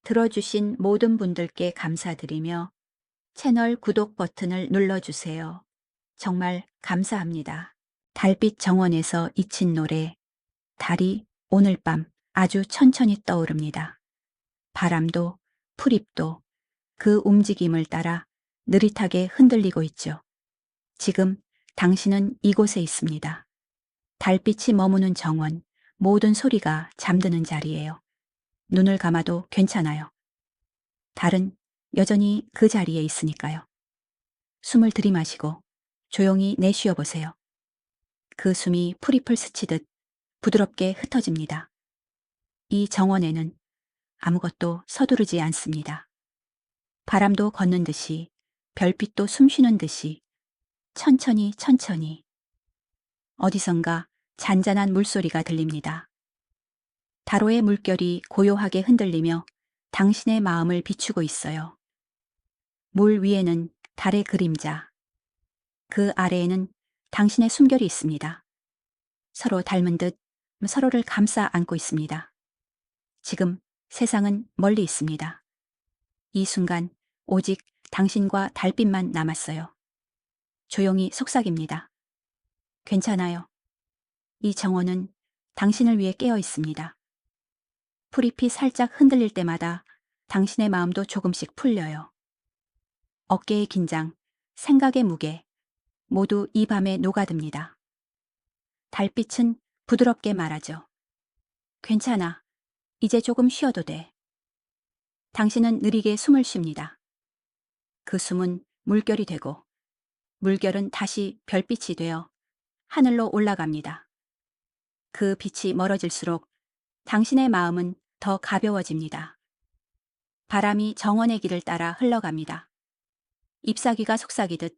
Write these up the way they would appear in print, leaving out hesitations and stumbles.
들어주신 모든 분들께 감사드리며 채널 구독 버튼을 눌러주세요. 정말 감사합니다. 달빛 정원에서 잊힌 노래. 달이 오늘 밤 아주 천천히 떠오릅니다. 바람도 풀잎도 그 움직임을 따라 느릿하게 흔들리고 있죠. 지금 당신은 이곳에 있습니다. 달빛이 머무는 정원, 모든 소리가 잠드는 자리예요. 눈을 감아도 괜찮아요. 달은 여전히 그 자리에 있으니까요. 숨을 들이마시고 조용히 내쉬어 보세요. 그 숨이 풀잎을 스치듯 부드럽게 흩어집니다. 이 정원에는 아무것도 서두르지 않습니다. 바람도 걷는 듯이, 별빛도 숨쉬는 듯이 천천히 천천히 어디선가 잔잔한 물소리가 들립니다. 다로의 물결이 고요하게 흔들리며 당신의 마음을 비추고 있어요. 물 위에는 달의 그림자, 그 아래에는 당신의 숨결이 있습니다. 서로 닮은 듯 서로를 감싸 안고 있습니다. 지금 세상은 멀리 있습니다. 이 순간 오직 당신과 달빛만 남았어요. 조용히 속삭입니다. 괜찮아요. 이 정원은 당신을 위해 깨어 있습니다. 풀잎이 살짝 흔들릴 때마다 당신의 마음도 조금씩 풀려요. 어깨의 긴장, 생각의 무게, 모두 이 밤에 녹아듭니다. 달빛은 부드럽게 말하죠. 괜찮아. 이제 조금 쉬어도 돼. 당신은 느리게 숨을 쉽니다. 그 숨은 물결이 되고 물결은 다시 별빛이 되어 하늘로 올라갑니다. 그 빛이 멀어질수록 당신의 마음은 더 가벼워집니다. 바람이 정원의 길을 따라 흘러갑니다. 잎사귀가 속삭이듯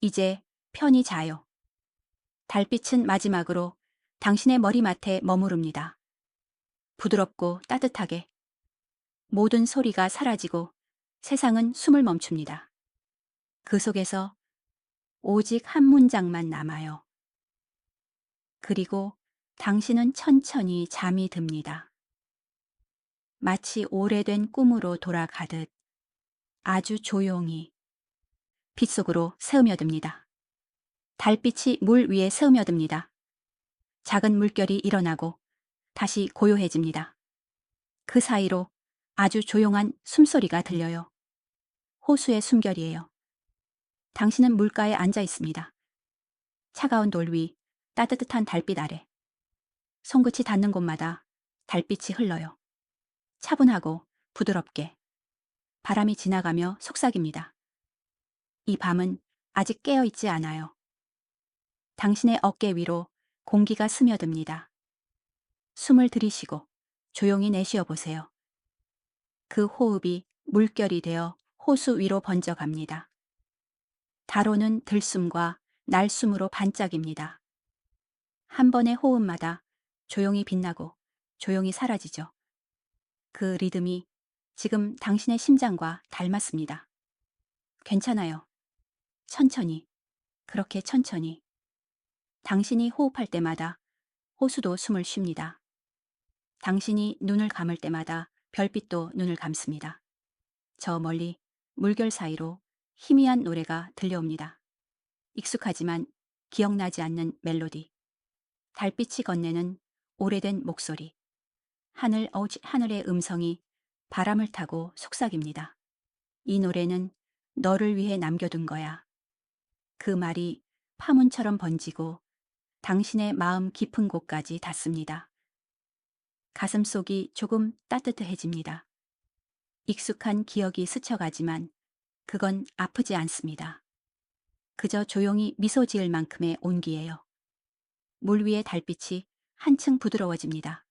이제 편히 자요. 달빛은 마지막으로 당신의 머리맡에 머무릅니다. 부드럽고 따뜻하게 모든 소리가 사라지고 세상은 숨을 멈춥니다. 그 속에서 오직 한 문장만 남아요. 그리고 당신은 천천히 잠이 듭니다. 마치 오래된 꿈으로 돌아가듯 아주 조용히 빛 속으로 스며듭니다. 달빛이 물 위에 스며듭니다. 작은 물결이 일어나고 다시 고요해집니다. 그 사이로 아주 조용한 숨소리가 들려요. 호수의 숨결이에요. 당신은 물가에 앉아 있습니다. 차가운 돌 위, 따뜻한 달빛 아래. 손끝이 닿는 곳마다 달빛이 흘러요. 차분하고 부드럽게 바람이 지나가며 속삭입니다. 이 밤은 아직 깨어 있지 않아요. 당신의 어깨 위로 공기가 스며듭니다. 숨을 들이쉬고 조용히 내쉬어 보세요. 그 호흡이 물결이 되어 호수 위로 번져갑니다. 다로는 들숨과 날숨으로 반짝입니다. 한 번의 호흡마다 조용히 빛나고 조용히 사라지죠. 그 리듬이 지금 당신의 심장과 닮았습니다. 괜찮아요. 천천히, 그렇게 천천히. 당신이 호흡할 때마다 호수도 숨을 쉽니다. 당신이 눈을 감을 때마다 별빛도 눈을 감습니다. 저 멀리 물결 사이로 희미한 노래가 들려옵니다. 익숙하지만 기억나지 않는 멜로디. 달빛이 건네는 오래된 목소리. 하늘의 음성이 바람을 타고 속삭입니다. 이 노래는 너를 위해 남겨둔 거야. 그 말이 파문처럼 번지고 당신의 마음 깊은 곳까지 닿습니다. 가슴속이 조금 따뜻해집니다. 익숙한 기억이 스쳐가지만 그건 아프지 않습니다. 그저 조용히 미소 지을 만큼의 온기예요. 물 위의 달빛이 한층 부드러워집니다.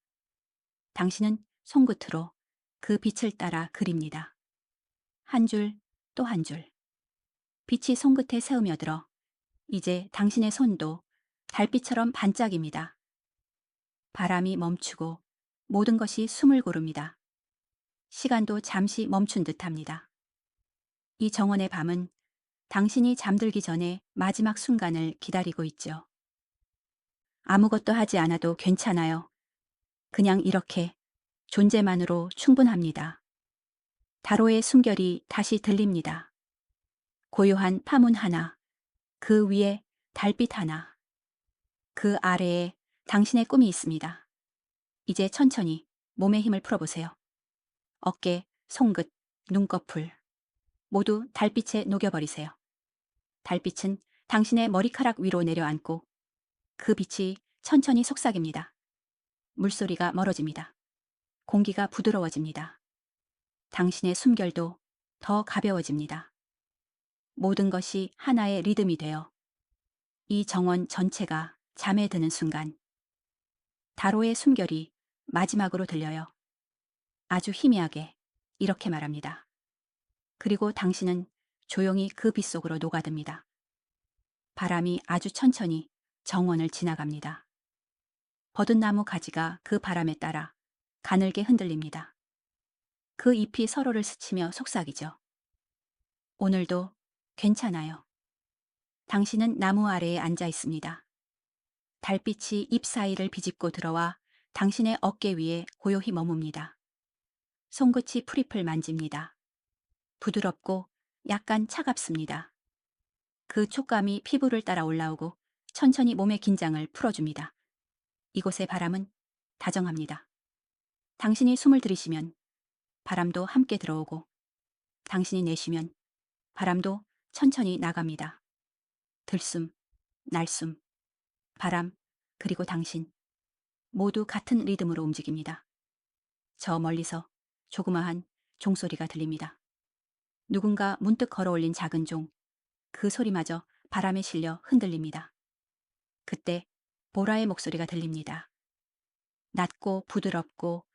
당신은 손끝으로 그 빛을 따라 그립니다. 한 줄 또 한 줄. 빛이 손끝에 스며들어 이제 당신의 손도 달빛처럼 반짝입니다. 바람이 멈추고 모든 것이 숨을 고릅니다. 시간도 잠시 멈춘 듯합니다. 이 정원의 밤은 당신이 잠들기 전에 마지막 순간을 기다리고 있죠. 아무것도 하지 않아도 괜찮아요. 그냥 이렇게 존재만으로 충분합니다. 다로의 숨결이 다시 들립니다. 고요한 파문 하나, 그 위에 달빛 하나, 그 아래에 당신의 꿈이 있습니다. 이제 천천히 몸의 힘을 풀어보세요. 어깨, 손끝, 눈꺼풀 모두 달빛에 녹여버리세요. 달빛은 당신의 머리카락 위로 내려앉고 그 빛이 천천히 속삭입니다. 물소리가 멀어집니다. 공기가 부드러워집니다. 당신의 숨결도 더 가벼워집니다. 모든 것이 하나의 리듬이 되어 이 정원 전체가 잠에 드는 순간 다로의 숨결이 마지막으로 들려요. 아주 희미하게 이렇게 말합니다. 그리고 당신은 조용히 그 빛 속으로 녹아듭니다. 바람이 아주 천천히 정원을 지나갑니다. 버든나무 가지가 그 바람에 따라 가늘게 흔들립니다. 그 잎이 서로를 스치며 속삭이죠. 오늘도 괜찮아요. 당신은 나무 아래에 앉아 있습니다. 달빛이 잎 사이를 비집고 들어와 당신의 어깨 위에 고요히 머뭅니다. 손끝이 풀잎을 만집니다. 부드럽고 약간 차갑습니다. 그 촉감이 피부를 따라 올라오고 천천히 몸의 긴장을 풀어줍니다. 이곳의 바람은 다정합니다. 당신이 숨을 들이쉬면 바람도 함께 들어오고 당신이 내쉬면 바람도 천천히 나갑니다. 들숨, 날숨, 바람, 그리고 당신 모두 같은 리듬으로 움직입니다. 저 멀리서 조그마한 종소리가 들립니다. 누군가 문득 걸어올린 작은 종, 그 소리마저 바람에 실려 흔들립니다. 그때 보라의 목소리가 들립니다. 낮고 부드럽고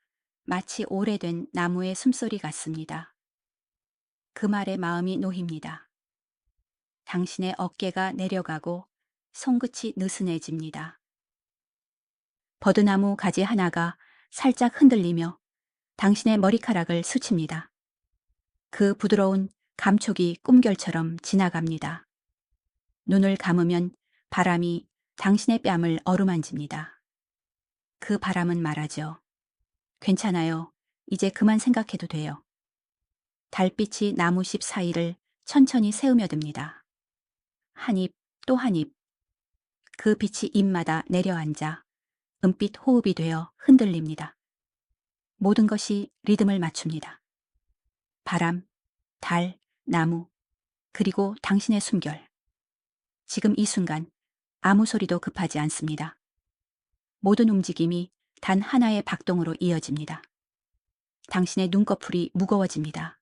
마치 오래된 나무의 숨소리 같습니다. 그 말에 마음이 놓입니다. 당신의 어깨가 내려가고 손끝이 느슨해집니다. 버드나무 가지 하나가 살짝 흔들리며 당신의 머리카락을 스칩니다. 그 부드러운 감촉이 꿈결처럼 지나갑니다. 눈을 감으면 바람이 당신의 뺨을 어루만집니다. 그 바람은 말하죠. 괜찮아요. 이제 그만 생각해도 돼요. 달빛이 나무잎 사이를 천천히 새우며듭니다. 한 입 또 한 입. 그 빛이 입마다 내려앉아 은빛 호흡이 되어 흔들립니다. 모든 것이 리듬을 맞춥니다. 바람, 달, 나무, 그리고 당신의 숨결. 지금 이 순간 아무 소리도 급하지 않습니다. 모든 움직임이 단 하나의 박동으로 이어집니다. 당신의 눈꺼풀이 무거워집니다.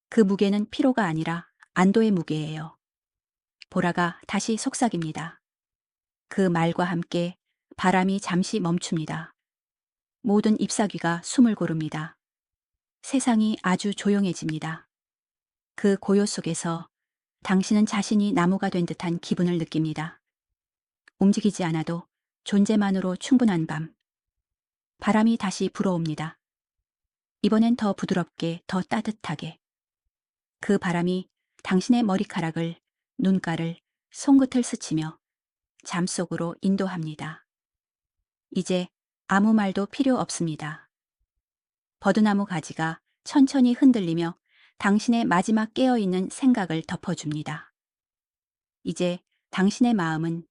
그 무게는 피로가 아니라 안도의 무게예요. 보라가 다시 속삭입니다. 그 말과 함께 바람이 잠시 멈춥니다. 모든 잎사귀가 숨을 고릅니다. 세상이 아주 조용해집니다. 그 고요 속에서 당신은 자신이 나무가 된 듯한 기분을 느낍니다. 움직이지 않아도 존재만으로 충분한 밤. 바람이 다시 불어옵니다. 이번엔 더 부드럽게, 더 따뜻하게. 그 바람이 당신의 머리카락을, 눈가를, 손끝을 스치며 잠 속으로 인도합니다. 이제 아무 말도 필요 없습니다. 버드나무 가지가 천천히 흔들리며 당신의 마지막 깨어있는 생각을 덮어줍니다. 이제 당신의 마음은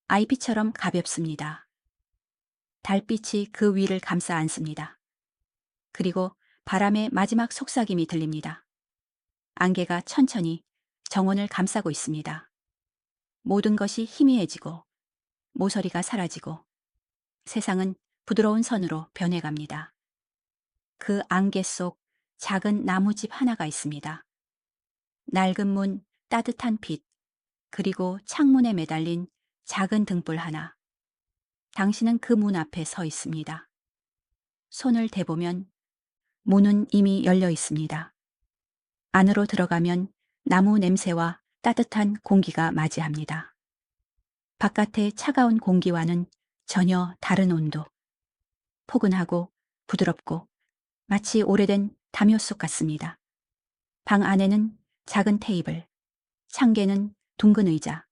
아이비처럼 가볍습니다. 달빛이 그 위를 감싸 안습니다. 그리고 바람의 마지막 속삭임이 들립니다. 안개가 천천히 정원을 감싸고 있습니다. 모든 것이 희미해지고 모서리가 사라지고 세상은 부드러운 선으로 변해갑니다. 그 안개 속 작은 나무집 하나가 있습니다. 낡은 문, 따뜻한 빛, 그리고 창문에 매달린 작은 등불 하나. 당신은 그 문 앞에 서 있습니다. 손을 대보면 문은 이미 열려 있습니다. 안으로 들어가면 나무 냄새와 따뜻한 공기가 맞이합니다. 바깥의 차가운 공기와는 전혀 다른 온도. 포근하고 부드럽고 마치 오래된 담요속 같습니다. 방 안에는 작은 테이블, 창계는 둥근 의자,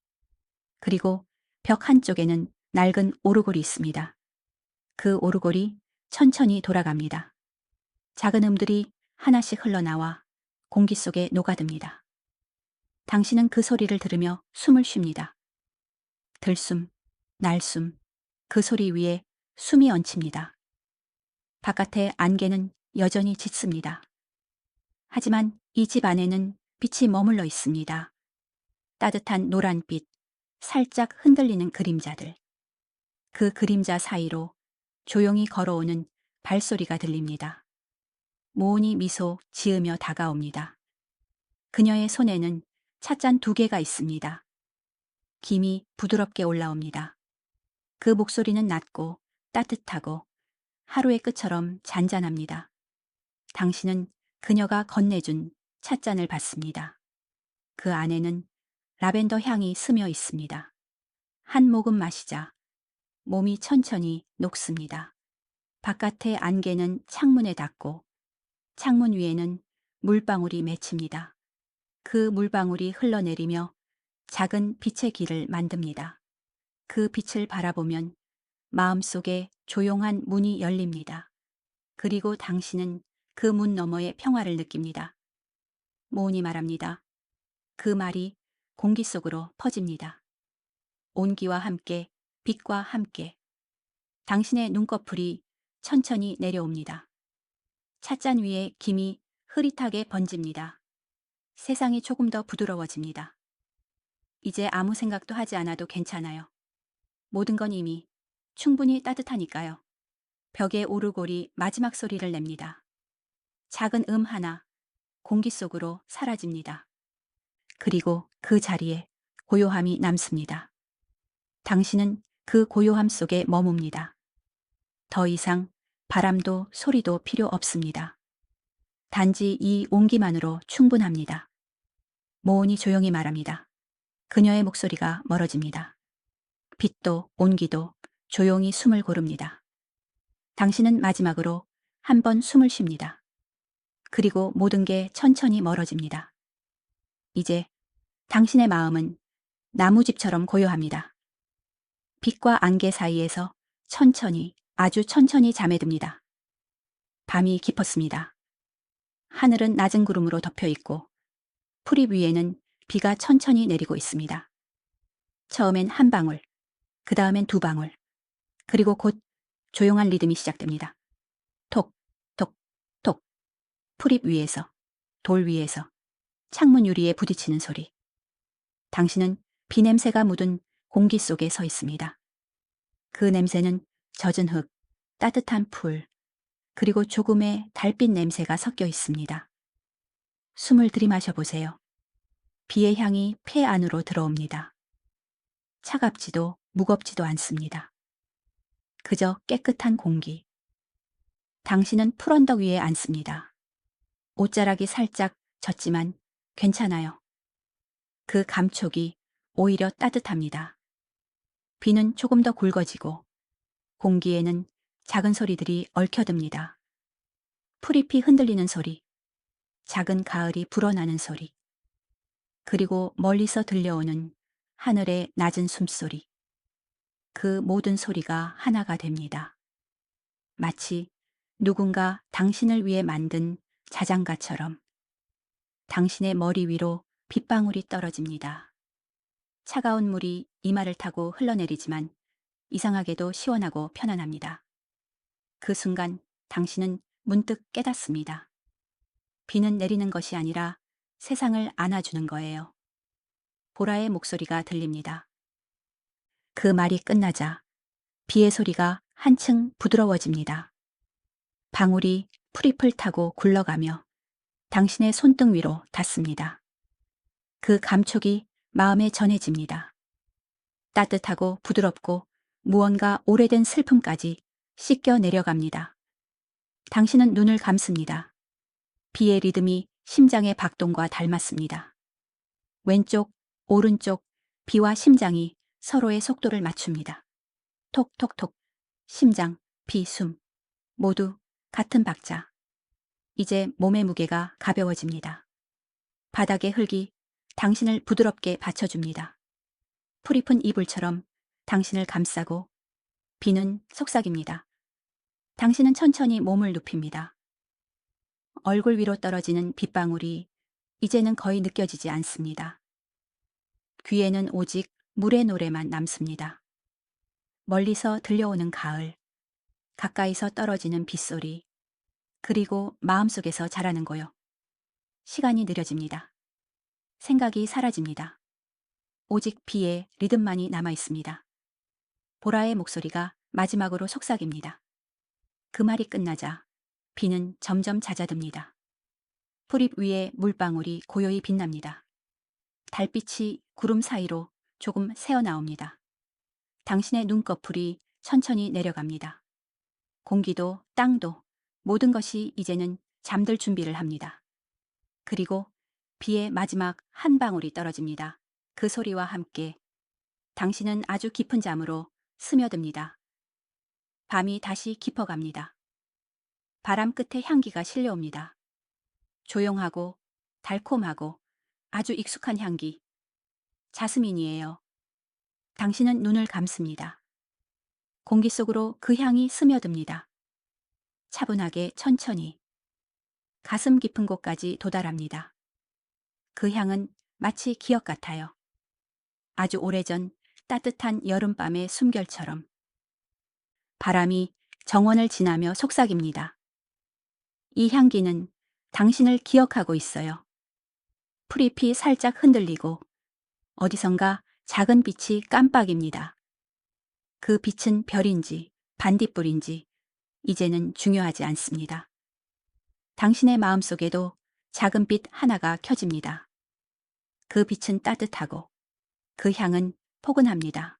그리고 벽 한쪽에는 낡은 오르골이 있습니다. 그 오르골이 천천히 돌아갑니다. 작은 음들이 하나씩 흘러나와 공기 속에 녹아듭니다. 당신은 그 소리를 들으며 숨을 쉽니다. 들숨, 날숨, 그 소리 위에 숨이 얹힙니다. 바깥의 안개는 여전히 짙습니다. 하지만 이 집 안에는 빛이 머물러 있습니다. 따뜻한 노란빛, 살짝 흔들리는 그림자들. 그 그림자 사이로 조용히 걸어오는 발소리가 들립니다. 모은이 미소 지으며 다가옵니다. 그녀의 손에는 찻잔 2개가 있습니다. 김이 부드럽게 올라옵니다. 그 목소리는 낮고 따뜻하고 하루의 끝처럼 잔잔합니다. 당신은 그녀가 건네준 찻잔을 받습니다. 그 안에는 라벤더 향이 스며 있습니다. 한 모금 마시자 몸이 천천히 녹습니다. 바깥의 안개는 창문에 닿고 창문 위에는 물방울이 맺힙니다. 그 물방울이 흘러내리며 작은 빛의 길을 만듭니다. 그 빛을 바라보면 마음속에 조용한 문이 열립니다. 그리고 당신은 그 문 너머의 평화를 느낍니다. 모은이 말합니다. 그 말이 공기 속으로 퍼집니다. 온기와 함께, 빛과 함께. 당신의 눈꺼풀이 천천히 내려옵니다. 찻잔 위에 김이 흐릿하게 번집니다. 세상이 조금 더 부드러워집니다. 이제 아무 생각도 하지 않아도 괜찮아요. 모든 건 이미 충분히 따뜻하니까요. 벽의 오르골이 마지막 소리를 냅니다. 작은 하나 공기 속으로 사라집니다. 그리고 그 자리에 고요함이 남습니다. 당신은 그 고요함 속에 머뭅니다. 더 이상 바람도 소리도 필요 없습니다. 단지 이 온기만으로 충분합니다. 모은이 조용히 말합니다. 그녀의 목소리가 멀어집니다. 빛도 온기도 조용히 숨을 고릅니다. 당신은 마지막으로 한 번 숨을 쉽니다. 그리고 모든 게 천천히 멀어집니다. 이제 당신의 마음은 나무집처럼 고요합니다. 빛과 안개 사이에서 천천히, 아주 천천히 잠에 듭니다. 밤이 깊었습니다. 하늘은 낮은 구름으로 덮여 있고 풀잎 위에는 비가 천천히 내리고 있습니다. 처음엔 한 방울, 그 다음엔 2방울, 그리고 곧 조용한 리듬이 시작됩니다. 톡, 톡, 톡. 풀잎 위에서, 돌 위에서, 창문 유리에 부딪히는 소리. 당신은 비 냄새가 묻은 공기 속에 서 있습니다. 그 냄새는 젖은 흙, 따뜻한 풀, 그리고 조금의 달빛 냄새가 섞여 있습니다. 숨을 들이마셔 보세요. 비의 향이 폐 안으로 들어옵니다. 차갑지도 무겁지도 않습니다. 그저 깨끗한 공기. 당신은 풀언덕 위에 앉습니다. 옷자락이 살짝 젖지만 괜찮아요. 그 감촉이 오히려 따뜻합니다. 비는 조금 더 굵어지고 공기에는 작은 소리들이 얽혀듭니다. 풀잎이 흔들리는 소리, 작은 가을이 불어나는 소리, 그리고 멀리서 들려오는 하늘의 낮은 숨소리. 그 모든 소리가 하나가 됩니다. 마치 누군가 당신을 위해 만든 자장가처럼 당신의 머리 위로 빗방울이 떨어집니다. 차가운 물이 이마를 타고 흘러내리지만 이상하게도 시원하고 편안합니다. 그 순간 당신은 문득 깨닫습니다. 비는 내리는 것이 아니라 세상을 안아주는 거예요. 보라의 목소리가 들립니다. 그 말이 끝나자 비의 소리가 한층 부드러워집니다. 방울이 풀잎을 타고 굴러가며 당신의 손등 위로 닿습니다. 그 감촉이 마음에 전해집니다. 따뜻하고 부드럽고 무언가 오래된 슬픔까지 씻겨 내려갑니다. 당신은 눈을 감습니다. 비의 리듬이 심장의 박동과 닮았습니다. 왼쪽, 오른쪽, 비와 심장이 서로의 속도를 맞춥니다. 톡톡톡, 심장, 비, 숨, 모두 같은 박자. 이제 몸의 무게가 가벼워집니다. 바닥의 흙이 당신을 부드럽게 받쳐줍니다. 풀잎은 이불처럼 당신을 감싸고 비는 속삭입니다. 당신은 천천히 몸을 눕힙니다. 얼굴 위로 떨어지는 빗방울이 이제는 거의 느껴지지 않습니다. 귀에는 오직 물의 노래만 남습니다. 멀리서 들려오는 가을, 가까이서 떨어지는 빗소리, 그리고 마음속에서 자라는 고요. 시간이 느려집니다. 생각이 사라집니다. 오직 비의 리듬만이 남아 있습니다. 보라의 목소리가 마지막으로 속삭입니다. 그 말이 끝나자 비는 점점 잦아듭니다. 풀잎 위에 물방울이 고요히 빛납니다. 달빛이 구름 사이로 조금 새어나옵니다. 당신의 눈꺼풀이 천천히 내려갑니다. 공기도 땅도 모든 것이 이제는 잠들 준비를 합니다. 그리고 비의 마지막 한 방울이 떨어집니다. 그 소리와 함께 당신은 아주 깊은 잠으로 스며듭니다. 밤이 다시 깊어갑니다. 바람 끝에 향기가 실려옵니다. 조용하고 달콤하고 아주 익숙한 향기. 자스민이에요. 당신은 눈을 감습니다. 공기 속으로 그 향이 스며듭니다. 차분하게 천천히 가슴 깊은 곳까지 도달합니다. 그 향은 마치 기억 같아요. 아주 오래전 따뜻한 여름밤의 숨결처럼. 바람이 정원을 지나며 속삭입니다. 이 향기는 당신을 기억하고 있어요. 풀잎이 살짝 흔들리고 어디선가 작은 빛이 깜빡입니다. 그 빛은 별인지 반딧불인지 이제는 중요하지 않습니다. 당신의 마음속에도 작은 빛 하나가 켜집니다. 그 빛은 따뜻하고 그 향은 포근합니다.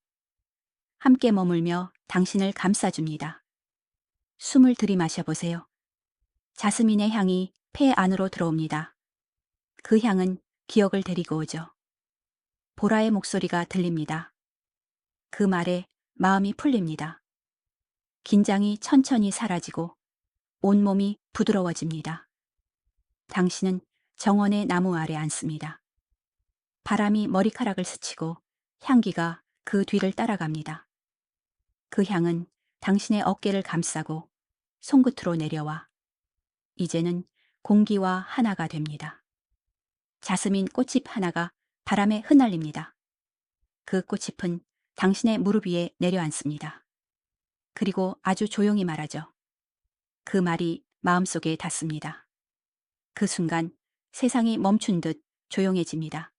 함께 머물며 당신을 감싸줍니다. 숨을 들이마셔 보세요. 자스민의 향이 폐 안으로 들어옵니다. 그 향은 기억을 데리고 오죠. 보라의 목소리가 들립니다. 그 말에 마음이 풀립니다. 긴장이 천천히 사라지고 온몸이 부드러워집니다. 당신은 정원의 나무 아래 앉습니다. 바람이 머리카락을 스치고 향기가 그 뒤를 따라갑니다. 그 향은 당신의 어깨를 감싸고 손끝으로 내려와 이제는 공기와 하나가 됩니다. 자스민 꽃잎 하나가 바람에 흩날립니다. 그 꽃잎은 당신의 무릎 위에 내려앉습니다. 그리고 아주 조용히 말하죠. 그 말이 마음속에 닿습니다. 그 순간 세상이 멈춘 듯 조용해집니다.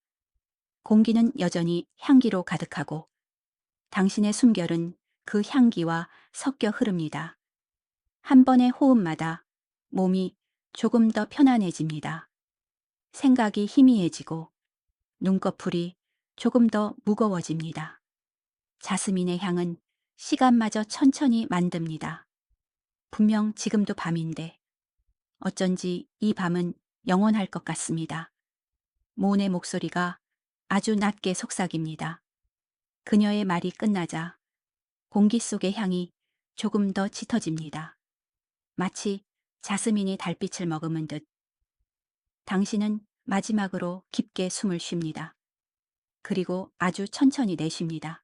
공기는 여전히 향기로 가득하고 당신의 숨결은 그 향기와 섞여 흐릅니다. 한 번의 호흡마다 몸이 조금 더 편안해집니다. 생각이 희미해지고 눈꺼풀이 조금 더 무거워집니다. 자스민의 향은 시간마저 천천히 만듭니다. 분명 지금도 밤인데 어쩐지 이 밤은 영원할 것 같습니다. 모은의 목소리가 아주 낮게 속삭입니다. 그녀의 말이 끝나자 공기 속의 향이 조금 더 짙어집니다. 마치 자스민이 달빛을 머금은 듯. 당신은 마지막으로 깊게 숨을 쉽니다. 그리고 아주 천천히 내쉽니다.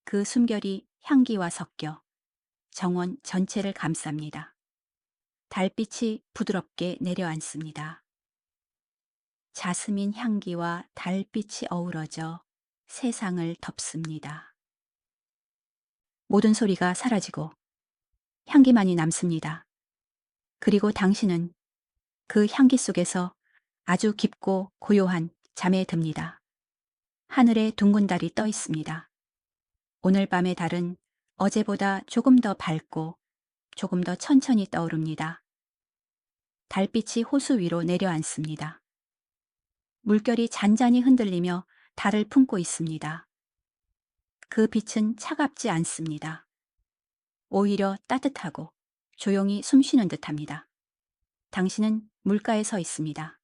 그 숨결이 향기와 섞여 정원 전체를 감쌉니다. 달빛이 부드럽게 내려앉습니다. 자스민 향기와 달빛이 어우러져 세상을 덮습니다. 모든 소리가 사라지고 향기만이 남습니다. 그리고 당신은 그 향기 속에서 아주 깊고 고요한 잠에 듭니다. 하늘에 둥근 달이 떠 있습니다. 오늘 밤의 달은 어제보다 조금 더 밝고 조금 더 천천히 떠오릅니다. 달빛이 호수 위로 내려앉습니다. 물결이 잔잔히 흔들리며 달을 품고 있습니다. 그 빛은 차갑지 않습니다. 오히려 따뜻하고 조용히 숨쉬는 듯합니다. 당신은 물가에 서 있습니다.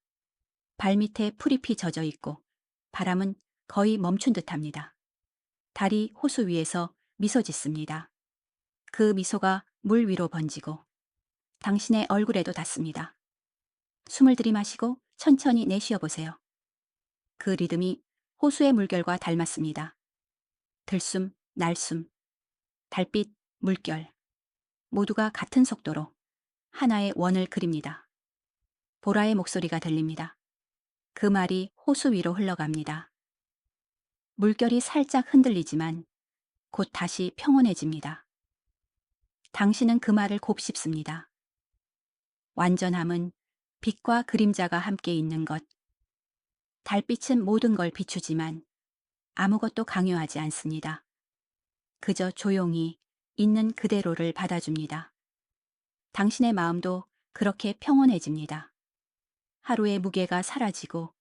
발밑에 풀잎이 젖어 있고 바람은 거의 멈춘 듯합니다. 달이 호수 위에서 미소 짓습니다. 그 미소가 물 위로 번지고 당신의 얼굴에도 닿습니다. 숨을 들이마시고 천천히 내쉬어 보세요. 그 리듬이 호수의 물결과 닮았습니다. 들숨, 날숨, 달빛, 물결 모두가 같은 속도로 하나의 원을 그립니다. 보라의 목소리가 들립니다. 그 말이 호수 위로 흘러갑니다. 물결이 살짝 흔들리지만 곧 다시 평온해집니다. 당신은 그 말을 곱씹습니다. 완전함은 빛과 그림자가 함께 있는 것. 달빛은 모든 걸 비추지만 아무것도 강요하지 않습니다. 그저 조용히 있는 그대로를 받아줍니다. 당신의 마음도 그렇게 평온해집니다. 하루의 무게가 사라지고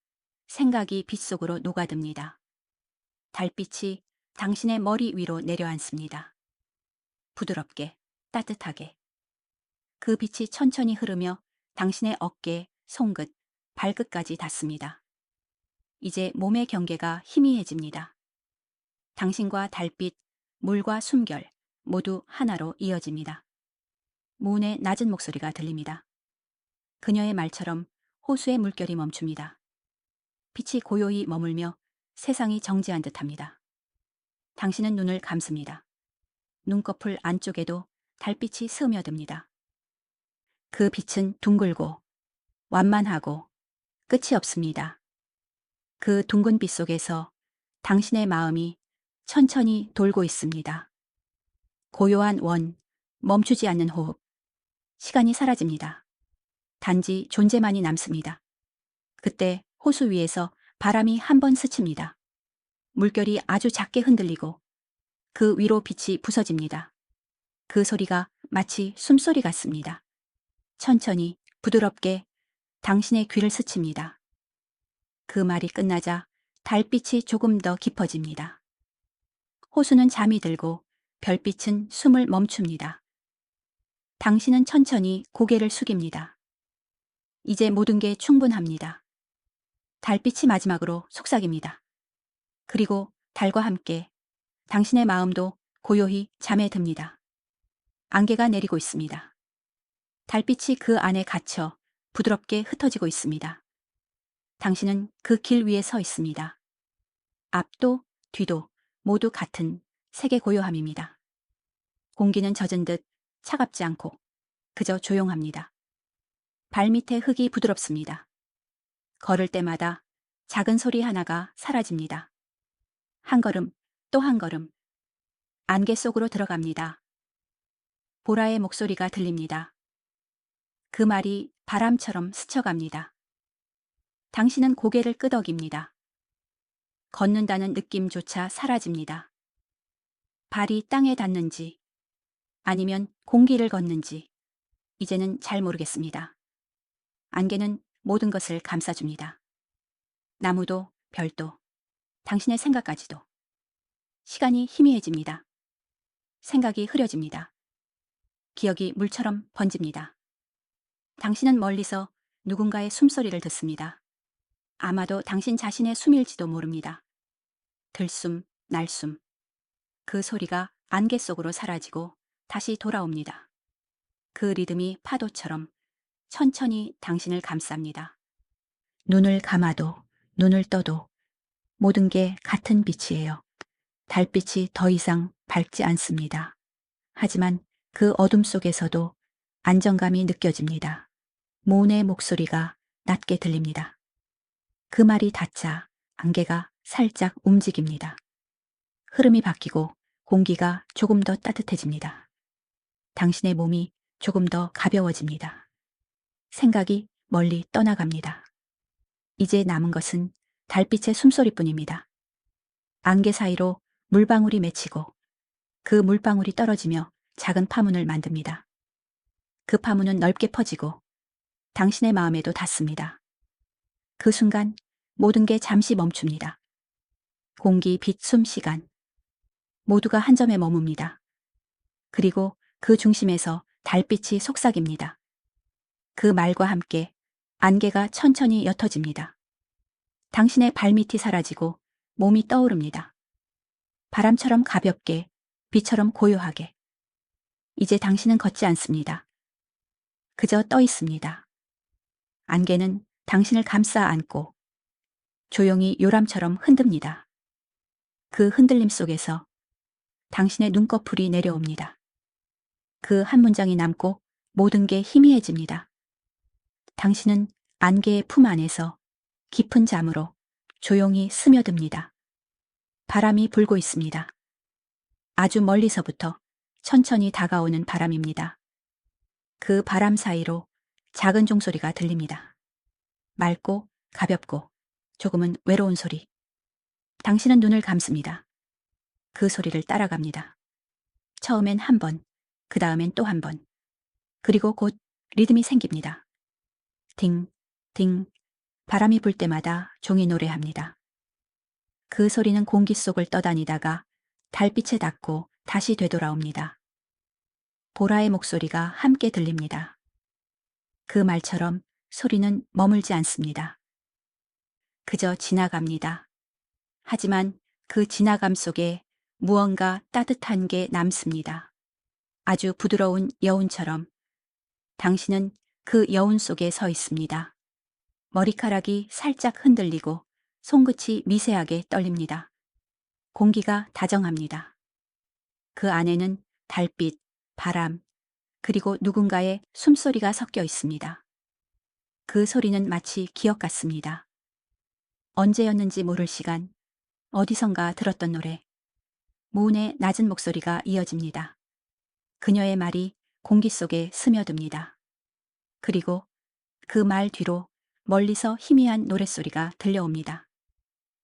생각이 빛 속으로 녹아듭니다. 달빛이 당신의 머리 위로 내려앉습니다. 부드럽게, 따뜻하게. 그 빛이 천천히 흐르며 당신의 어깨, 손끝, 발끝까지 닿습니다. 이제 몸의 경계가 희미해집니다. 당신과 달빛, 물과 숨결 모두 하나로 이어집니다. 무은의 낮은 목소리가 들립니다. 그녀의 말처럼 호수의 물결이 멈춥니다. 빛이 고요히 머물며 세상이 정지한 듯합니다. 당신은 눈을 감습니다. 눈꺼풀 안쪽에도 달빛이 스며듭니다. 그 빛은 둥글고 완만하고 끝이 없습니다. 그 둥근 빛 속에서 당신의 마음이 천천히 돌고 있습니다. 고요한 원, 멈추지 않는 호흡. 시간이 사라집니다. 단지 존재만이 남습니다. 그때 호수 위에서 바람이 한 번 스칩니다. 물결이 아주 작게 흔들리고 그 위로 빛이 부서집니다. 그 소리가 마치 숨소리 같습니다. 천천히 부드럽게 당신의 귀를 스칩니다. 그 말이 끝나자 달빛이 조금 더 깊어집니다. 호수는 잠이 들고 별빛은 숨을 멈춥니다. 당신은 천천히 고개를 숙입니다. 이제 모든 게 충분합니다. 달빛이 마지막으로 속삭입니다. 그리고 달과 함께 당신의 마음도 고요히 잠에 듭니다. 안개가 내리고 있습니다. 달빛이 그 안에 갇혀 부드럽게 흩어지고 있습니다. 당신은 그 길 위에 서 있습니다. 앞도 뒤도 모두 같은 색의 고요함입니다. 공기는 젖은 듯 차갑지 않고 그저 조용합니다. 발밑의 흙이 부드럽습니다. 걸을 때마다 작은 소리 하나가 사라집니다. 한 걸음, 또 한 걸음. 안개 속으로 들어갑니다. 보라의 목소리가 들립니다. 그 말이 바람처럼 스쳐갑니다. 당신은 고개를 끄덕입니다. 걷는다는 느낌조차 사라집니다. 발이 땅에 닿는지 아니면 공기를 걷는지 이제는 잘 모르겠습니다. 안개는 모든 것을 감싸줍니다. 나무도 별도 당신의 생각까지도. 시간이 희미해집니다. 생각이 흐려집니다. 기억이 물처럼 번집니다. 당신은 멀리서 누군가의 숨소리를 듣습니다. 아마도 당신 자신의 숨일지도 모릅니다. 들숨, 날숨. 그 소리가 안개 속으로 사라지고 다시 돌아옵니다. 그 리듬이 파도처럼 천천히 당신을 감쌉니다. 눈을 감아도 눈을 떠도 모든 게 같은 빛이에요. 달빛이 더 이상 밝지 않습니다. 하지만 그 어둠 속에서도 안정감이 느껴집니다. 모은의 목소리가 낮게 들립니다. 그 말이 닿자 안개가 살짝 움직입니다. 흐름이 바뀌고 공기가 조금 더 따뜻해집니다. 당신의 몸이 조금 더 가벼워집니다. 생각이 멀리 떠나갑니다. 이제 남은 것은 달빛의 숨소리뿐입니다. 안개 사이로 물방울이 맺히고 그 물방울이 떨어지며 작은 파문을 만듭니다. 그 파문은 넓게 퍼지고 당신의 마음에도 닿습니다. 그 순간 모든 게 잠시 멈춥니다. 공기, 빛, 숨, 시간 모두가 한 점에 머뭅니다. 그리고 그 중심에서 달빛이 속삭입니다. 그 말과 함께 안개가 천천히 옅어집니다. 당신의 발밑이 사라지고 몸이 떠오릅니다. 바람처럼 가볍게, 비처럼 고요하게. 이제 당신은 걷지 않습니다. 그저 떠 있습니다. 안개는 당신을 감싸 안고 조용히 요람처럼 흔듭니다. 그 흔들림 속에서 당신의 눈꺼풀이 내려옵니다. 그 한 문장이 남고 모든 게 희미해집니다. 당신은 안개의 품 안에서 깊은 잠으로 조용히 스며듭니다. 바람이 불고 있습니다. 아주 멀리서부터 천천히 다가오는 바람입니다. 그 바람 사이로 작은 종소리가 들립니다. 맑고 가볍고 조금은 외로운 소리. 당신은 눈을 감습니다. 그 소리를 따라갑니다. 처음엔 한 번, 그 다음엔 또 한 번. 그리고 곧 리듬이 생깁니다. 딩, 딩. 바람이 불 때마다 종이 노래합니다. 그 소리는 공기 속을 떠다니다가 달빛에 닿고 다시 되돌아옵니다. 보라의 목소리가 함께 들립니다. 그 말처럼 소리는 머물지 않습니다. 그저 지나갑니다. 하지만 그 지나감 속에 무언가 따뜻한 게 남습니다. 아주 부드러운 여운처럼 당신은 그 여운 속에 서 있습니다. 머리카락이 살짝 흔들리고 손끝이 미세하게 떨립니다. 공기가 다정합니다. 그 안에는 달빛, 바람, 그리고 누군가의 숨소리가 섞여 있습니다. 그 소리는 마치 기억 같습니다. 언제였는지 모를 시간, 어디선가 들었던 노래. 모은의 낮은 목소리가 이어집니다. 그녀의 말이 공기 속에 스며듭니다. 그리고 그 말 뒤로 멀리서 희미한 노랫소리가 들려옵니다.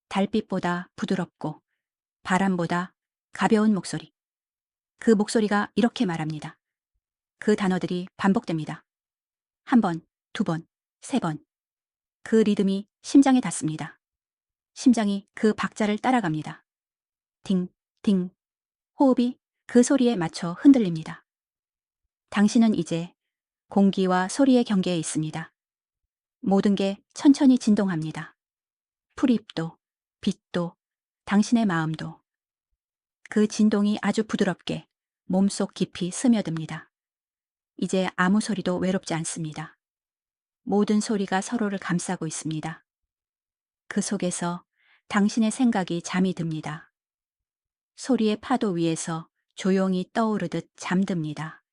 달빛보다 부드럽고 바람보다 가벼운 목소리. 그 목소리가 이렇게 말합니다. 그 단어들이 반복됩니다. 한 번, 두 번, 세 번. 그 리듬이 심장에 닿습니다. 심장이 그 박자를 따라갑니다. 딩, 딩. 호흡이 그 소리에 맞춰 흔들립니다. 당신은 이제 공기와 소리의 경계에 있습니다. 모든 게 천천히 진동합니다. 풀잎도, 빛도, 당신의 마음도. 그 진동이 아주 부드럽게 몸속 깊이 스며듭니다. 이제 아무 소리도 외롭지 않습니다. 모든 소리가 서로를 감싸고 있습니다. 그 속에서 당신의 생각이 잠이 듭니다. 소리의 파도 위에서 조용히 떠오르듯 잠듭니다.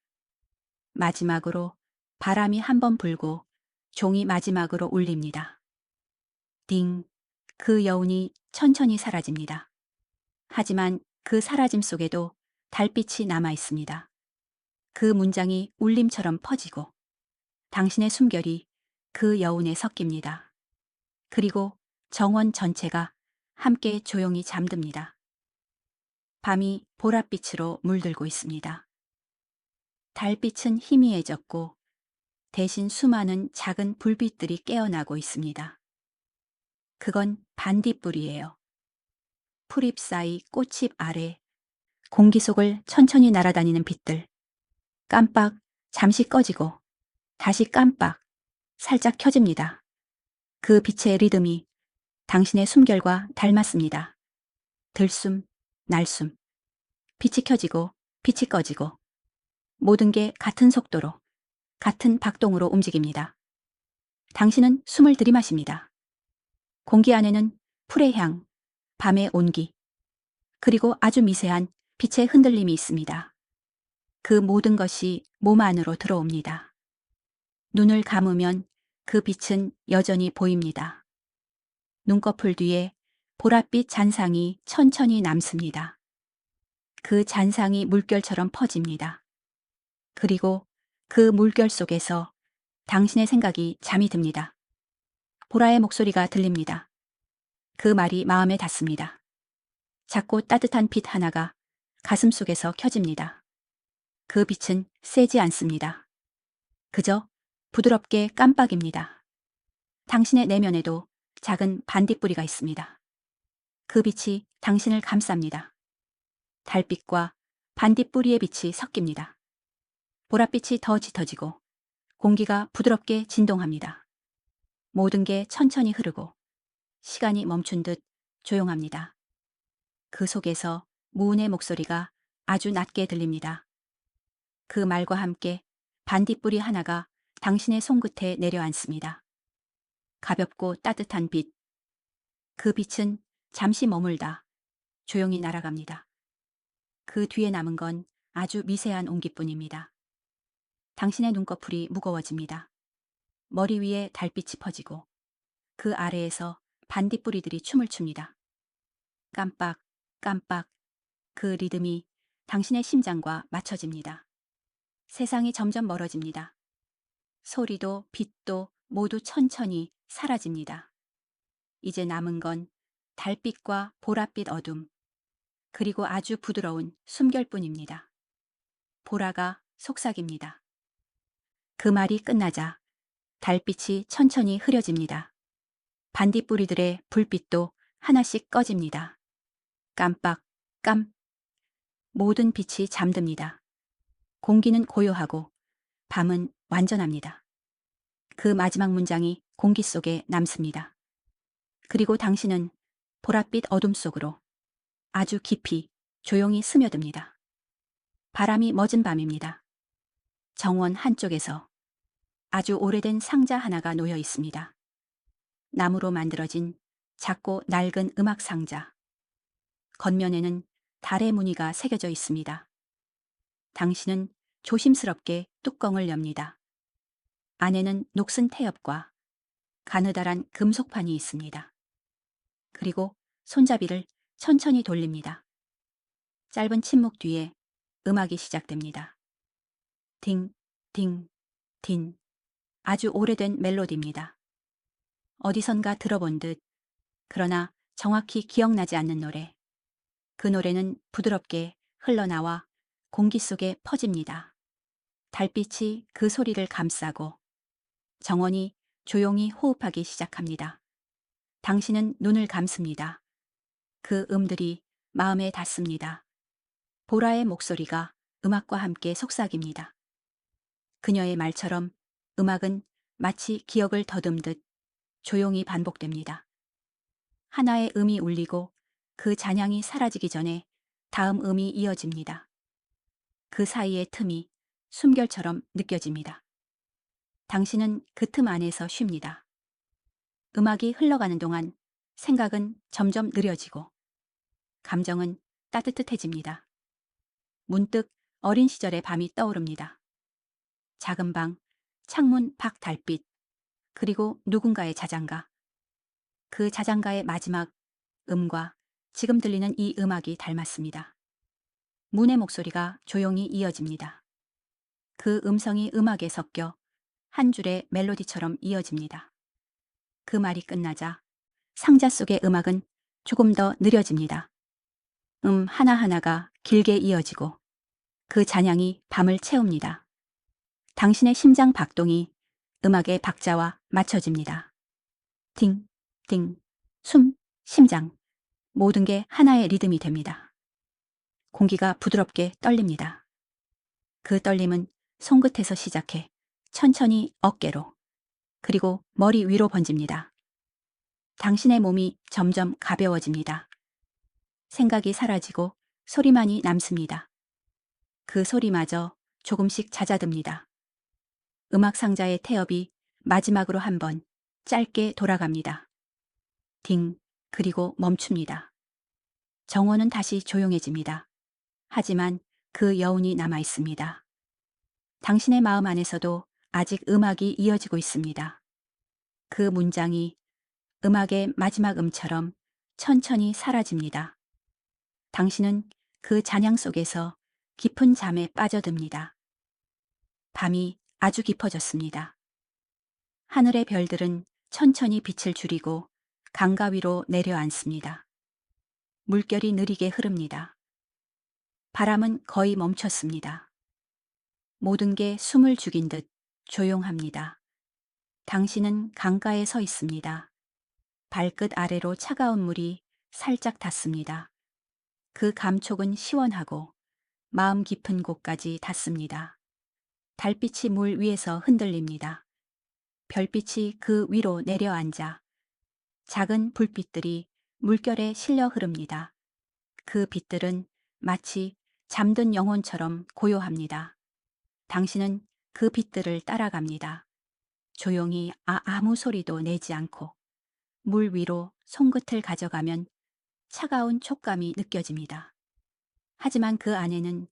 마지막으로 바람이 한 번 불고 종이 마지막으로 울립니다. 딩, 그 여운이 천천히 사라집니다. 하지만 그 사라짐 속에도 달빛이 남아 있습니다. 그 문장이 울림처럼 퍼지고 당신의 숨결이 그 여운에 섞입니다. 그리고 정원 전체가 함께 조용히 잠듭니다. 밤이 보랏빛으로 물들고 있습니다. 달빛은 희미해졌고 대신 수많은 작은 불빛들이 깨어나고 있습니다. 그건 반딧불이에요. 풀잎 사이 꽃잎 아래 공기 속을 천천히 날아다니는 빛들. 깜빡, 잠시 꺼지고 다시 깜빡, 살짝 켜집니다. 그 빛의 리듬이 당신의 숨결과 닮았습니다. 들숨, 날숨. 빛이 켜지고 빛이 꺼지고 모든 게 같은 속도로, 같은 박동으로 움직입니다. 당신은 숨을 들이마십니다. 공기 안에는 풀의 향, 밤의 온기, 그리고 아주 미세한 빛의 흔들림이 있습니다. 그 모든 것이 몸 안으로 들어옵니다. 눈을 감으면 그 빛은 여전히 보입니다. 눈꺼풀 뒤에 보랏빛 잔상이 천천히 남습니다. 그 잔상이 물결처럼 퍼집니다. 그리고 그 물결 속에서 당신의 생각이 잠이 듭니다. 보라의 목소리가 들립니다. 그 말이 마음에 닿습니다. 작고 따뜻한 빛 하나가 가슴 속에서 켜집니다. 그 빛은 세지 않습니다. 그저 부드럽게 깜빡입니다. 당신의 내면에도 작은 반딧불이가 있습니다. 그 빛이 당신을 감쌉니다. 달빛과 반딧불이의 빛이 섞입니다. 보랏빛이 더 짙어지고 공기가 부드럽게 진동합니다. 모든 게 천천히 흐르고 시간이 멈춘 듯 조용합니다. 그 속에서 무은의 목소리가 아주 낮게 들립니다. 그 말과 함께 반딧불이 하나가 당신의 손끝에 내려앉습니다. 가볍고 따뜻한 빛. 그 빛은 잠시 머물다 조용히 날아갑니다. 그 뒤에 남은 건 아주 미세한 온기뿐입니다. 당신의 눈꺼풀이 무거워집니다. 머리 위에 달빛이 퍼지고 그 아래에서 반딧불이들이 춤을 춥니다. 깜빡, 깜빡. 그 리듬이 당신의 심장과 맞춰집니다. 세상이 점점 멀어집니다. 소리도 빛도 모두 천천히 사라집니다. 이제 남은 건 달빛과 보랏빛 어둠, 그리고 아주 부드러운 숨결뿐입니다. 보라가 속삭입니다. 그 말이 끝나자 달빛이 천천히 흐려집니다. 반딧불이들의 불빛도 하나씩 꺼집니다. 깜빡, 깜. 모든 빛이 잠듭니다. 공기는 고요하고 밤은 완전합니다. 그 마지막 문장이 공기 속에 남습니다. 그리고 당신은 보랏빛 어둠 속으로 아주 깊이 조용히 스며듭니다. 바람이 멎은 밤입니다. 정원 한쪽에서 아주 오래된 상자 하나가 놓여 있습니다. 나무로 만들어진 작고 낡은 음악 상자. 겉면에는 달의 무늬가 새겨져 있습니다. 당신은 조심스럽게 뚜껑을 엽니다. 안에는 녹슨 태엽과 가느다란 금속판이 있습니다. 그리고 손잡이를 천천히 돌립니다. 짧은 침묵 뒤에 음악이 시작됩니다. 딩, 딩, 딘. 아주 오래된 멜로디입니다. 어디선가 들어본 듯, 그러나 정확히 기억나지 않는 노래. 그 노래는 부드럽게 흘러나와 공기 속에 퍼집니다. 달빛이 그 소리를 감싸고 정원이 조용히 호흡하기 시작합니다. 당신은 눈을 감습니다. 그 음들이 마음에 닿습니다. 보라의 목소리가 음악과 함께 속삭입니다. 그녀의 말처럼 음악은 마치 기억을 더듬듯 조용히 반복됩니다. 하나의 음이 울리고 그 잔향이 사라지기 전에 다음 음이 이어집니다. 그 사이의 틈이 숨결처럼 느껴집니다. 당신은 그 틈 안에서 쉽니다. 음악이 흘러가는 동안 생각은 점점 느려지고 감정은 따뜻해집니다. 문득 어린 시절의 밤이 떠오릅니다. 작은 방, 창문 밖 달빛, 그리고 누군가의 자장가. 그 자장가의 마지막 음과 지금 들리는 이 음악이 닮았습니다. 문의 목소리가 조용히 이어집니다. 그 음성이 음악에 섞여 한 줄의 멜로디처럼 이어집니다. 그 말이 끝나자 상자 속의 음악은 조금 더 느려집니다. 하나하나가 길게 이어지고 그 잔향이 밤을 채웁니다. 당신의 심장 박동이 음악의 박자와 맞춰집니다. 띵, 띵, 숨, 심장, 모든 게 하나의 리듬이 됩니다. 공기가 부드럽게 떨립니다. 그 떨림은 손끝에서 시작해 천천히 어깨로, 그리고 머리 위로 번집니다. 당신의 몸이 점점 가벼워집니다. 생각이 사라지고 소리만이 남습니다. 그 소리마저 조금씩 잦아듭니다. 음악 상자의 태엽이 마지막으로 한번 짧게 돌아갑니다. 딩, 그리고 멈춥니다. 정원은 다시 조용해집니다. 하지만 그 여운이 남아 있습니다. 당신의 마음 안에서도 아직 음악이 이어지고 있습니다. 그 문장이 음악의 마지막 음처럼 천천히 사라집니다. 당신은 그 잔향 속에서 깊은 잠에 빠져듭니다. 밤이 아주 깊어졌습니다. 하늘의 별들은 천천히 빛을 줄이고 강가 위로 내려앉습니다. 물결이 느리게 흐릅니다. 바람은 거의 멈췄습니다. 모든 게 숨을 죽인 듯 조용합니다. 당신은 강가에 서 있습니다. 발끝 아래로 차가운 물이 살짝 닿습니다. 그 감촉은 시원하고 마음 깊은 곳까지 닿습니다. 달빛이 물 위에서 흔들립니다. 별빛이 그 위로 내려앉아 작은 불빛들이 물결에 실려 흐릅니다. 그 빛들은 마치 잠든 영혼처럼 고요합니다. 당신은 그 빛들을 따라갑니다. 조용히 아무 소리도 내지 않고 물 위로 손끝을 가져가면 차가운 촉감이 느껴집니다. 하지만 그 안에는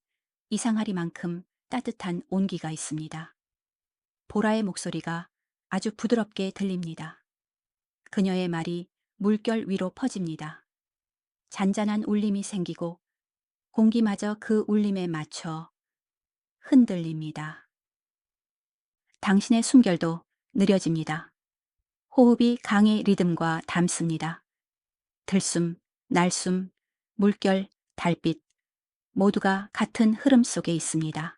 이상하리만큼 따뜻한 온기가 있습니다. 보라의 목소리가 아주 부드럽게 들립니다. 그녀의 말이 물결 위로 퍼집니다. 잔잔한 울림이 생기고 공기마저 그 울림에 맞춰 흔들립니다. 당신의 숨결도 느려집니다. 호흡이 강의 리듬과 닮습니다. 들숨, 날숨, 물결, 달빛 모두가 같은 흐름 속에 있습니다.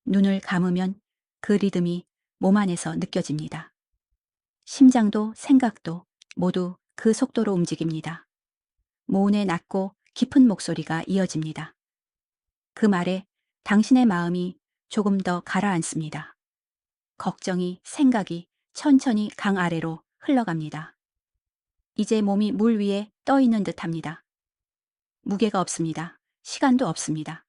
눈을 감으면 그 리듬이 몸 안에서 느껴집니다. 심장도 생각도 모두 그 속도로 움직입니다. 모은의 낮고 깊은 목소리가 이어집니다. 그 말에 당신의 마음이 조금 더 가라앉습니다. 걱정이, 생각이 천천히 강 아래로 흘러갑니다. 이제 몸이 물 위에 떠 있는 듯합니다. 무게가 없습니다. 시간도 없습니다.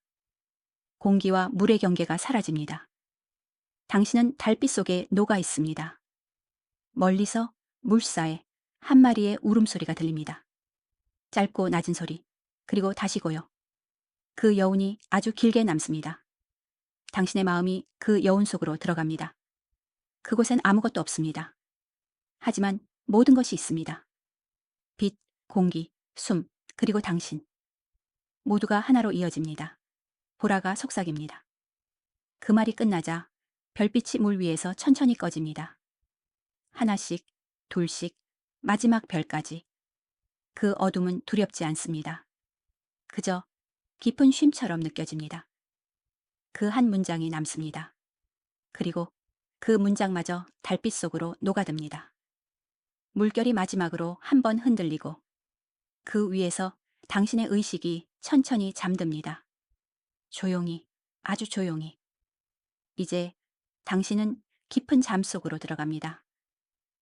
공기와 물의 경계가 사라집니다. 당신은 달빛 속에 녹아 있습니다. 멀리서 물사에 한 마리의 울음소리가 들립니다. 짧고 낮은 소리, 그리고 다시 고요. 그 여운이 아주 길게 남습니다. 당신의 마음이 그 여운 속으로 들어갑니다. 그곳엔 아무것도 없습니다. 하지만 모든 것이 있습니다. 빛, 공기, 숨, 그리고 당신. 모두가 하나로 이어집니다. 보라가 속삭입니다. 그 말이 끝나자 별빛이 물 위에서 천천히 꺼집니다. 하나씩, 둘씩, 마지막 별까지. 그 어둠은 두렵지 않습니다. 그저 깊은 쉼처럼 느껴집니다. 그 한 문장이 남습니다. 그리고 그 문장마저 달빛 속으로 녹아듭니다. 물결이 마지막으로 한 번 흔들리고 그 위에서 당신의 의식이 천천히 잠듭니다. 조용히, 아주 조용히. 이제 당신은 깊은 잠 속으로 들어갑니다.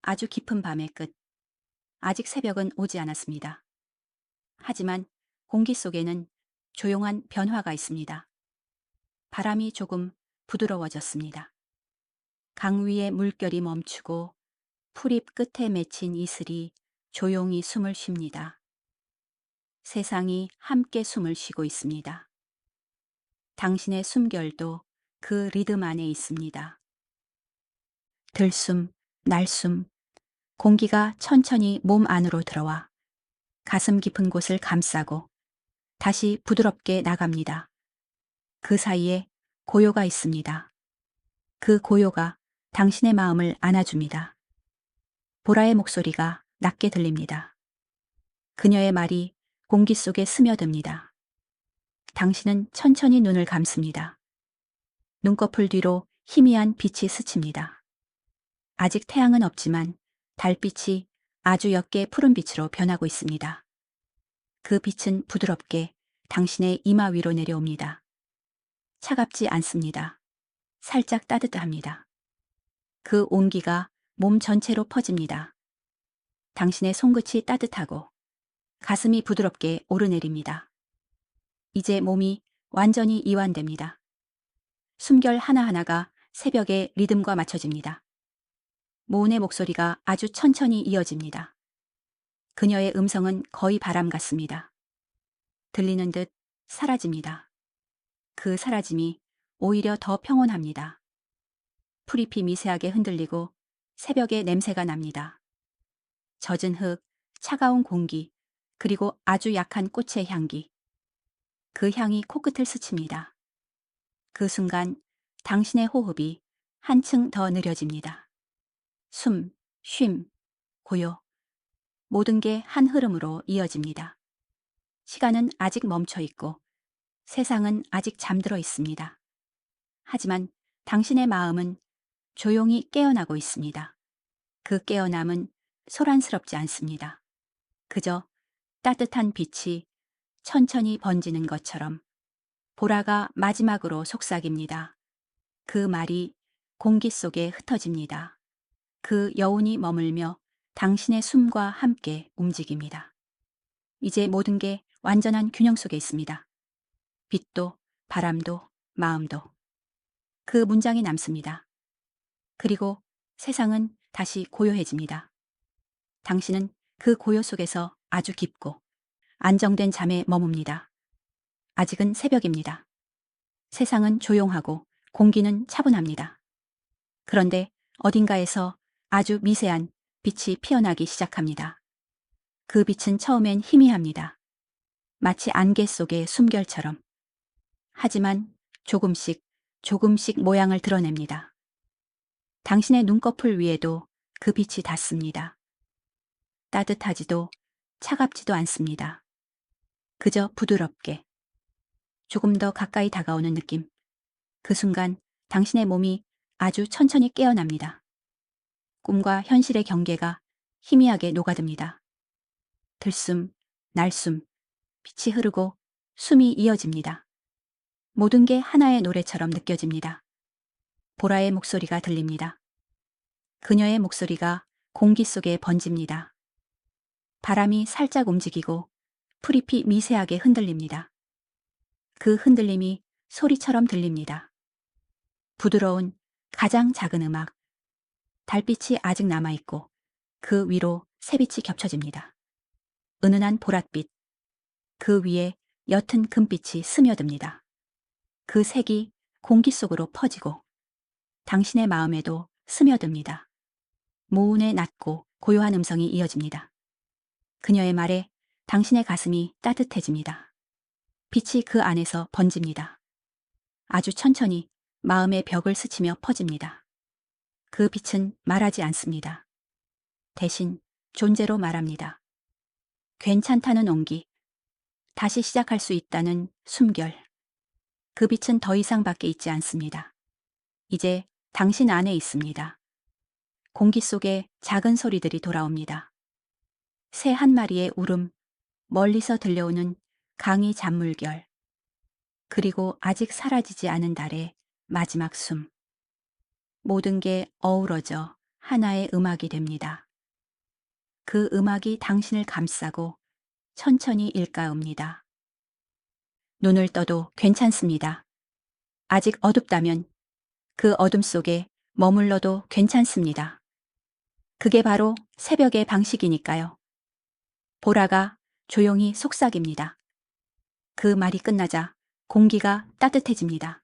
아주 깊은 밤의 끝. 아직 새벽은 오지 않았습니다. 하지만 공기 속에는 조용한 변화가 있습니다. 바람이 조금 부드러워졌습니다. 강 위의 물결이 멈추고 풀잎 끝에 맺힌 이슬이 조용히 숨을 쉽니다. 세상이 함께 숨을 쉬고 있습니다. 당신의 숨결도 그 리듬 안에 있습니다. 들숨, 날숨, 공기가 천천히 몸 안으로 들어와 가슴 깊은 곳을 감싸고 다시 부드럽게 나갑니다. 그 사이에 고요가 있습니다. 그 고요가 당신의 마음을 안아줍니다. 보라의 목소리가 낮게 들립니다. 그녀의 말이 공기 속에 스며듭니다. 당신은 천천히 눈을 감습니다. 눈꺼풀 뒤로 희미한 빛이 스칩니다. 아직 태양은 없지만 달빛이 아주 옅게 푸른빛으로 변하고 있습니다. 그 빛은 부드럽게 당신의 이마 위로 내려옵니다. 차갑지 않습니다. 살짝 따뜻합니다. 그 온기가 몸 전체로 퍼집니다. 당신의 손끝이 따뜻하고 가슴이 부드럽게 오르내립니다. 이제 몸이 완전히 이완됩니다. 숨결 하나하나가 새벽의 리듬과 맞춰집니다. 모은의 목소리가 아주 천천히 이어집니다. 그녀의 음성은 거의 바람 같습니다. 들리는 듯 사라집니다. 그 사라짐이 오히려 더 평온합니다. 풀잎이 미세하게 흔들리고 새벽의 냄새가 납니다. 젖은 흙, 차가운 공기, 그리고 아주 약한 꽃의 향기. 그 향이 코끝을 스칩니다. 그 순간 당신의 호흡이 한층 더 느려집니다. 숨, 쉼, 고요. 모든 게 한 흐름으로 이어집니다. 시간은 아직 멈춰 있고 세상은 아직 잠들어 있습니다. 하지만 당신의 마음은 조용히 깨어나고 있습니다. 그 깨어남은 소란스럽지 않습니다. 그저 따뜻한 빛이 천천히 번지는 것처럼 보라가 마지막으로 속삭입니다. 그 말이 공기 속에 흩어집니다. 그 여운이 머물며 당신의 숨과 함께 움직입니다. 이제 모든 게 완전한 균형 속에 있습니다. 빛도, 바람도, 마음도. 그 문장이 남습니다. 그리고 세상은 다시 고요해집니다. 당신은 그 고요 속에서 아주 깊고 안정된 잠에 머뭅니다. 아직은 새벽입니다. 세상은 조용하고 공기는 차분합니다. 그런데 어딘가에서 아주 미세한 빛이 피어나기 시작합니다. 그 빛은 처음엔 희미합니다. 마치 안개 속의 숨결처럼. 하지만 조금씩 모양을 드러냅니다. 당신의 눈꺼풀 위에도 그 빛이 닿습니다. 따뜻하지도 차갑지도 않습니다. 그저 부드럽게. 조금 더 가까이 다가오는 느낌. 그 순간 당신의 몸이 아주 천천히 깨어납니다. 꿈과 현실의 경계가 희미하게 녹아듭니다. 들숨, 날숨, 빛이 흐르고 숨이 이어집니다. 모든 게 하나의 노래처럼 느껴집니다. 보라의 목소리가 들립니다. 그녀의 목소리가 공기 속에 번집니다. 바람이 살짝 움직이고 풀잎이 미세하게 흔들립니다. 그 흔들림이 소리처럼 들립니다. 부드러운 가장 작은 음악. 달빛이 아직 남아있고 그 위로 새빛이 겹쳐집니다. 은은한 보랏빛. 그 위에 옅은 금빛이 스며듭니다. 그 색이 공기 속으로 퍼지고 당신의 마음에도 스며듭니다. 모운의 낮고 고요한 음성이 이어집니다. 그녀의 말에 당신의 가슴이 따뜻해집니다. 빛이 그 안에서 번집니다. 아주 천천히 마음의 벽을 스치며 퍼집니다. 그 빛은 말하지 않습니다. 대신 존재로 말합니다. 괜찮다는 온기, 다시 시작할 수 있다는 숨결. 그 빛은 더 이상 밖에 있지 않습니다. 이제 당신 안에 있습니다. 공기 속에 작은 소리들이 돌아옵니다. 새 한 마리의 울음, 멀리서 들려오는 강의 잔물결, 그리고 아직 사라지지 않은 달의 마지막 숨. 모든 게 어우러져 하나의 음악이 됩니다. 그 음악이 당신을 감싸고 천천히 일가읍니다. 눈을 떠도 괜찮습니다. 아직 어둡다면 그 어둠 속에 머물러도 괜찮습니다. 그게 바로 새벽의 방식이니까요. 보라가 조용히 속삭입니다. 그 말이 끝나자 공기가 따뜻해집니다.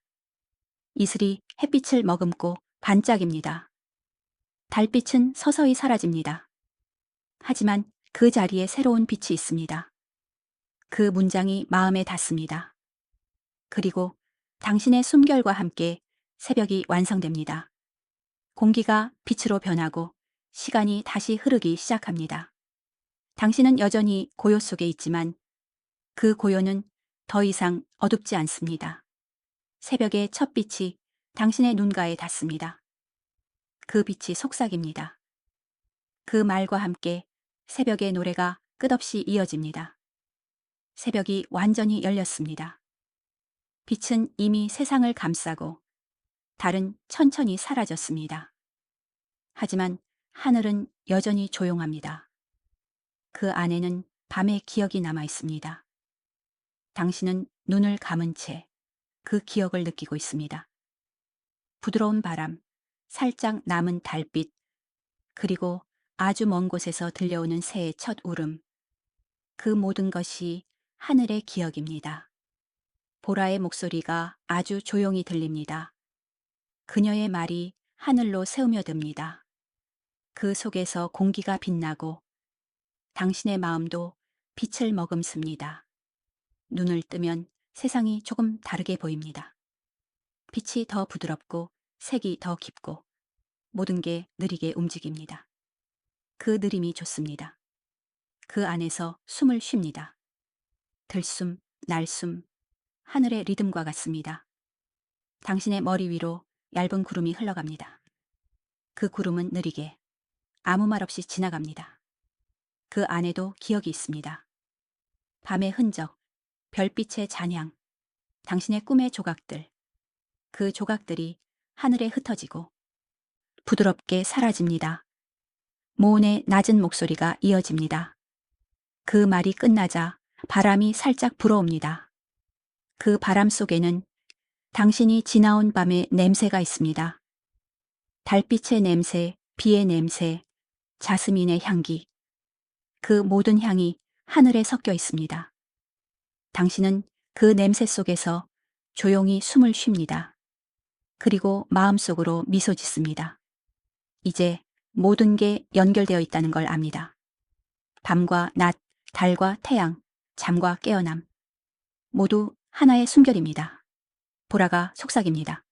이슬이 햇빛을 머금고 반짝입니다. 달빛은 서서히 사라집니다. 하지만 그 자리에 새로운 빛이 있습니다. 그 문장이 마음에 닿습니다. 그리고 당신의 숨결과 함께 새벽이 완성됩니다. 공기가 빛으로 변하고 시간이 다시 흐르기 시작합니다. 당신은 여전히 고요 속에 있지만 그 고요는 더 이상 어둡지 않습니다. 새벽의 첫 빛이 당신의 눈가에 닿습니다. 그 빛이 속삭입니다. 그 말과 함께 새벽의 노래가 끝없이 이어집니다. 새벽이 완전히 열렸습니다. 빛은 이미 세상을 감싸고 달은 천천히 사라졌습니다. 하지만 하늘은 여전히 조용합니다. 그 안에는 밤의 기억이 남아 있습니다. 당신은 눈을 감은 채 그 기억을 느끼고 있습니다. 부드러운 바람, 살짝 남은 달빛, 그리고 아주 먼 곳에서 들려오는 새의 첫 울음. 그 모든 것이 하늘의 기억입니다. 보라의 목소리가 아주 조용히 들립니다. 그녀의 말이 하늘로 새우며듭니다. 그 속에서 공기가 빛나고 당신의 마음도 빛을 머금습니다. 눈을 뜨면 세상이 조금 다르게 보입니다. 빛이 더 부드럽고 색이 더 깊고 모든 게 느리게 움직입니다. 그 느림이 좋습니다. 그 안에서 숨을 쉽니다. 들숨, 날숨, 하늘의 리듬과 같습니다. 당신의 머리 위로 얇은 구름이 흘러갑니다. 그 구름은 느리게 아무 말 없이 지나갑니다. 그 안에도 기억이 있습니다. 밤의 흔적, 별빛의 잔향, 당신의 꿈의 조각들. 그 조각들이 하늘에 흩어지고 부드럽게 사라집니다. 모온의 낮은 목소리가 이어집니다. 그 말이 끝나자 바람이 살짝 불어옵니다. 그 바람 속에는 당신이 지나온 밤의 냄새가 있습니다. 달빛의 냄새, 비의 냄새, 자스민의 향기. 그 모든 향이 하늘에 섞여 있습니다. 당신은 그 냄새 속에서 조용히 숨을 쉽니다. 그리고 마음속으로 미소 짓습니다. 이제 모든 게 연결되어 있다는 걸 압니다. 밤과 낮, 달과 태양, 잠과 깨어남. 모두 하나의 숨결입니다. 보라가 속삭입니다.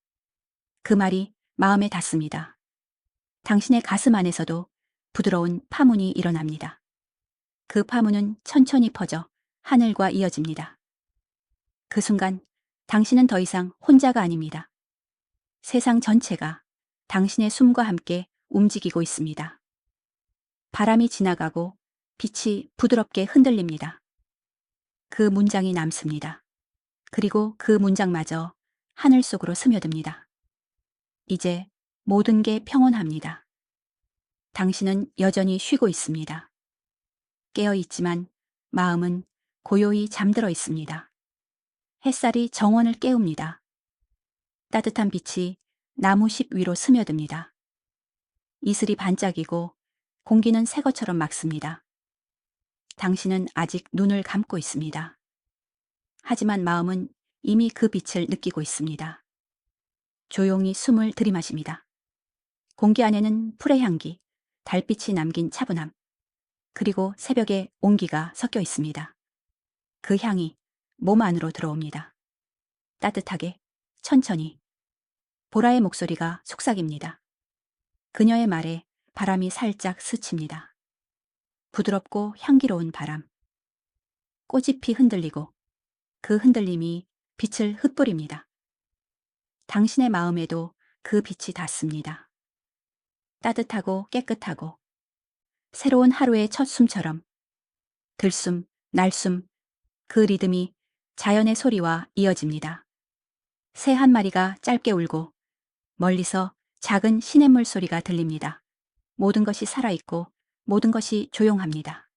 그 말이 마음에 닿습니다. 당신의 가슴 안에서도 부드러운 파문이 일어납니다. 그 파문은 천천히 퍼져 하늘과 이어집니다. 그 순간 당신은 더 이상 혼자가 아닙니다. 세상 전체가 당신의 숨과 함께 움직이고 있습니다. 바람이 지나가고 빛이 부드럽게 흔들립니다. 그 문장이 남습니다. 그리고 그 문장마저 하늘 속으로 스며듭니다. 이제 모든 게 평온합니다. 당신은 여전히 쉬고 있습니다. 깨어 있지만 마음은 고요히 잠들어 있습니다. 햇살이 정원을 깨웁니다. 따뜻한 빛이 나무십 위로 스며듭니다. 이슬이 반짝이고 공기는 새 것처럼 맑습니다. 당신은 아직 눈을 감고 있습니다. 하지만 마음은 이미 그 빛을 느끼고 있습니다. 조용히 숨을 들이마십니다. 공기 안에는 풀의 향기, 달빛이 남긴 차분함, 그리고 새벽의 온기가 섞여 있습니다. 그 향이 몸 안으로 들어옵니다. 따뜻하게, 천천히. 보라의 목소리가 속삭입니다. 그녀의 말에 바람이 살짝 스칩니다. 부드럽고 향기로운 바람. 꽃잎이 흔들리고 그 흔들림이 빛을 흩뿌립니다. 당신의 마음에도 그 빛이 닿습니다. 따뜻하고 깨끗하고 새로운 하루의 첫 숨처럼 들숨, 날숨, 그 리듬이 자연의 소리와 이어집니다. 새 한 마리가 짧게 울고 멀리서 작은 시냇물 소리가 들립니다. 모든 것이 살아있고 모든 것이 조용합니다.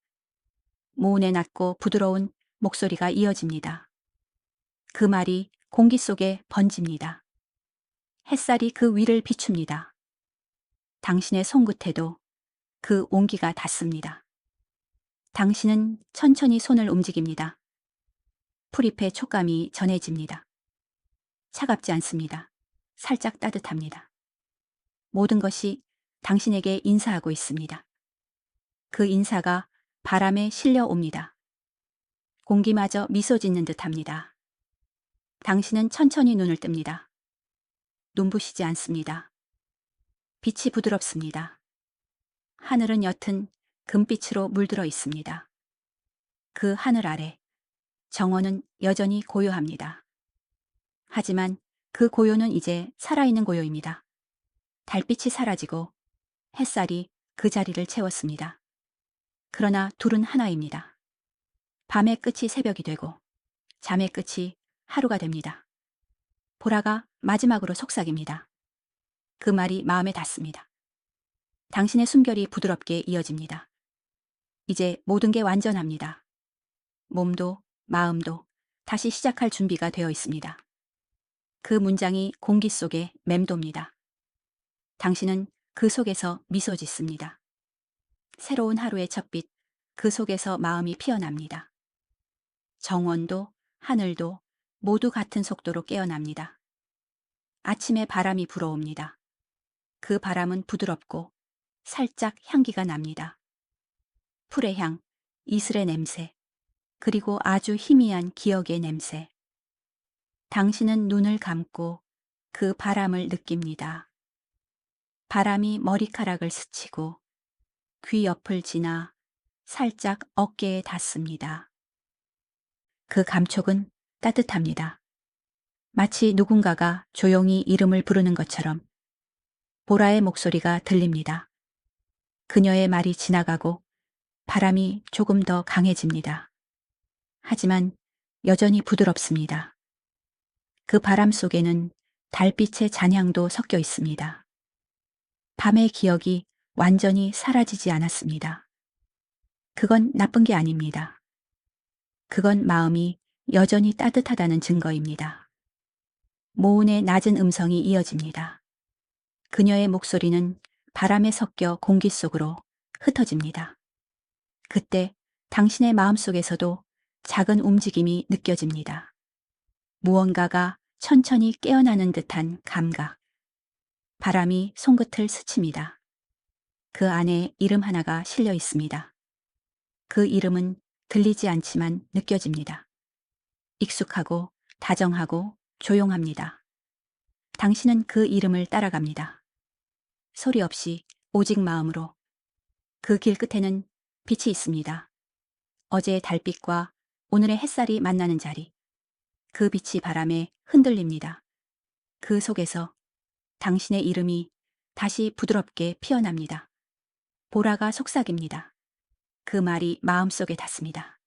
모운의 낮고 부드러운 목소리가 이어집니다. 그 말이 공기 속에 번집니다. 햇살이 그 위를 비춥니다. 당신의 손끝에도 그 온기가 닿습니다. 당신은 천천히 손을 움직입니다. 풀잎의 촉감이 전해집니다. 차갑지 않습니다. 살짝 따뜻합니다. 모든 것이 당신에게 인사하고 있습니다. 그 인사가 바람에 실려옵니다. 공기마저 미소 짓는 듯합니다. 당신은 천천히 눈을 뜹니다. 눈부시지 않습니다. 빛이 부드럽습니다. 하늘은 옅은 금빛으로 물들어 있습니다. 그 하늘 아래 정원은 여전히 고요합니다. 하지만 그 고요는 이제 살아있는 고요입니다. 달빛이 사라지고 햇살이 그 자리를 채웠습니다. 그러나 둘은 하나입니다. 밤의 끝이 새벽이 되고 잠의 끝이 하루가 됩니다. 보라가 마지막으로 속삭입니다. 그 말이 마음에 닿습니다. 당신의 숨결이 부드럽게 이어집니다. 이제 모든 게 완전합니다. 몸도 마음도 다시 시작할 준비가 되어 있습니다. 그 문장이 공기 속에 맴돕니다. 당신은 그 속에서 미소 짓습니다. 새로운 하루의 첫빛, 그 속에서 마음이 피어납니다. 정원도 하늘도 모두 같은 속도로 깨어납니다. 아침에 바람이 불어옵니다. 그 바람은 부드럽고 살짝 향기가 납니다. 풀의 향, 이슬의 냄새, 그리고 아주 희미한 기억의 냄새. 당신은 눈을 감고 그 바람을 느낍니다. 바람이 머리카락을 스치고 귀 옆을 지나 살짝 어깨에 닿습니다. 그 감촉은 따뜻합니다. 마치 누군가가 조용히 이름을 부르는 것처럼 보라의 목소리가 들립니다. 그녀의 말이 지나가고 바람이 조금 더 강해집니다. 하지만 여전히 부드럽습니다. 그 바람 속에는 달빛의 잔향도 섞여 있습니다. 밤의 기억이 완전히 사라지지 않았습니다. 그건 나쁜 게 아닙니다. 그건 마음이 여전히 따뜻하다는 증거입니다. 모운의 낮은 음성이 이어집니다. 그녀의 목소리는 바람에 섞여 공기 속으로 흩어집니다. 그때 당신의 마음속에서도 작은 움직임이 느껴집니다. 무언가가 천천히 깨어나는 듯한 감각. 바람이 손끝을 스칩니다. 그 안에 이름 하나가 실려 있습니다. 그 이름은 들리지 않지만 느껴집니다. 익숙하고 다정하고 조용합니다. 당신은 그 이름을 따라갑니다. 소리 없이 오직 마음으로. 그 길 끝에는 빛이 있습니다. 어제의 달빛과 오늘의 햇살이 만나는 자리. 그 빛이 바람에 흔들립니다. 그 속에서 당신의 이름이 다시 부드럽게 피어납니다. 보라가 속삭입니다. 그 말이 마음속에 닿습니다.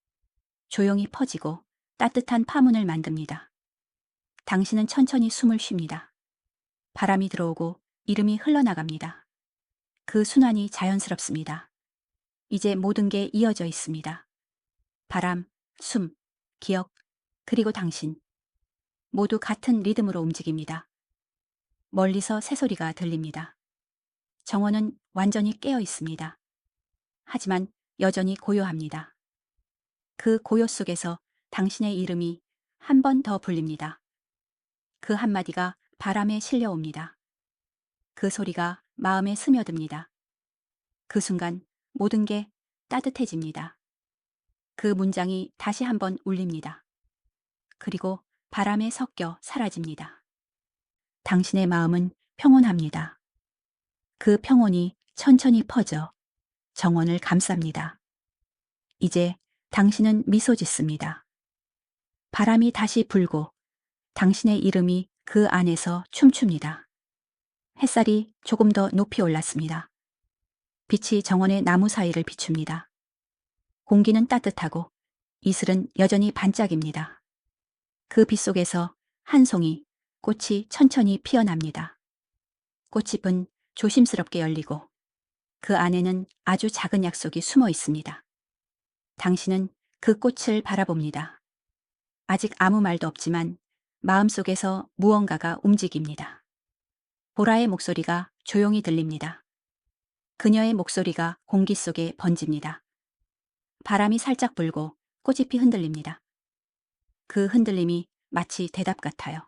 조용히 퍼지고 따뜻한 파문을 만듭니다. 당신은 천천히 숨을 쉽니다. 바람이 들어오고 이름이 흘러나갑니다. 그 순환이 자연스럽습니다. 이제 모든 게 이어져 있습니다. 바람, 숨, 기억, 그리고 당신. 모두 같은 리듬으로 움직입니다. 멀리서 새소리가 들립니다. 정원은 완전히 깨어 있습니다. 하지만 여전히 고요합니다. 그 고요 속에서 당신의 이름이 한 번 더 불립니다. 그 한마디가 바람에 실려옵니다. 그 소리가 마음에 스며듭니다. 그 순간 모든 게 따뜻해집니다. 그 문장이 다시 한번 울립니다. 그리고 바람에 섞여 사라집니다. 당신의 마음은 평온합니다. 그 평온이 천천히 퍼져 정원을 감쌉니다. 이제 당신은 미소 짓습니다. 바람이 다시 불고 당신의 이름이 그 안에서 춤춥니다. 햇살이 조금 더 높이 올랐습니다. 빛이 정원의 나무 사이를 비춥니다. 공기는 따뜻하고 이슬은 여전히 반짝입니다. 그 빛 속에서 한 송이 꽃이 천천히 피어납니다. 꽃잎은 조심스럽게 열리고 그 안에는 아주 작은 약속이 숨어 있습니다. 당신은 그 꽃을 바라봅니다. 아직 아무 말도 없지만 마음속에서 무언가가 움직입니다. 보라의 목소리가 조용히 들립니다. 그녀의 목소리가 공기 속에 번집니다. 바람이 살짝 불고 꽃잎이 흔들립니다. 그 흔들림이 마치 대답 같아요.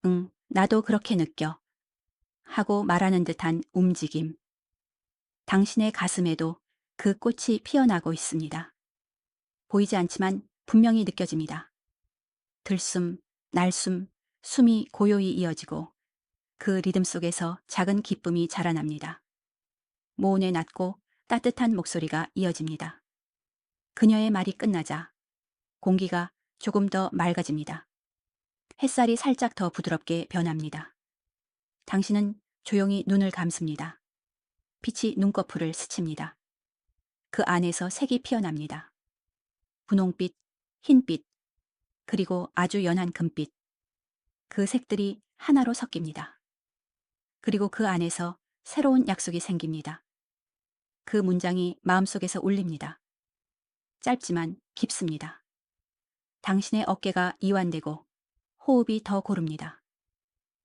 응, 나도 그렇게 느껴. 하고 말하는 듯한 움직임. 당신의 가슴에도 그 꽃이 피어나고 있습니다. 보이지 않지만 분명히 느껴집니다. 들숨, 날숨, 숨이 고요히 이어지고 그 리듬 속에서 작은 기쁨이 자라납니다. 모온의 낮고 따뜻한 목소리가 이어집니다. 그녀의 말이 끝나자 공기가 조금 더 맑아집니다. 햇살이 살짝 더 부드럽게 변합니다. 당신은 조용히 눈을 감습니다. 빛이 눈꺼풀을 스칩니다. 그 안에서 색이 피어납니다. 분홍빛, 흰빛, 그리고 아주 연한 금빛. 그 색들이 하나로 섞입니다. 그리고 그 안에서 새로운 약속이 생깁니다. 그 문장이 마음속에서 울립니다. 짧지만 깊습니다. 당신의 어깨가 이완되고 호흡이 더 고릅니다.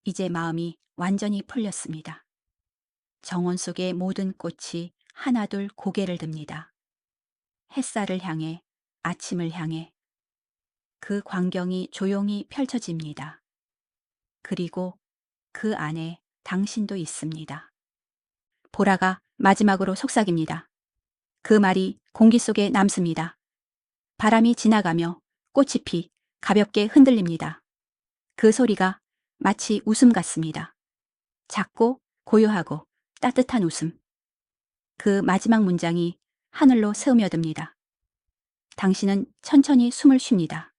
이제 마음이 완전히 풀렸습니다. 정원 속의 모든 꽃이 하나둘 고개를 듭니다. 햇살을 향해, 아침을 향해. 그 광경이 조용히 펼쳐집니다. 그리고 그 안에 당신도 있습니다. 보라가 마지막으로 속삭입니다. 그 말이 공기 속에 남습니다. 바람이 지나가며 꽃잎이 가볍게 흔들립니다. 그 소리가 마치 웃음 같습니다. 작고 고요하고 따뜻한 웃음. 그 마지막 문장이 하늘로 스며듭니다. 당신은 천천히 숨을 쉽니다.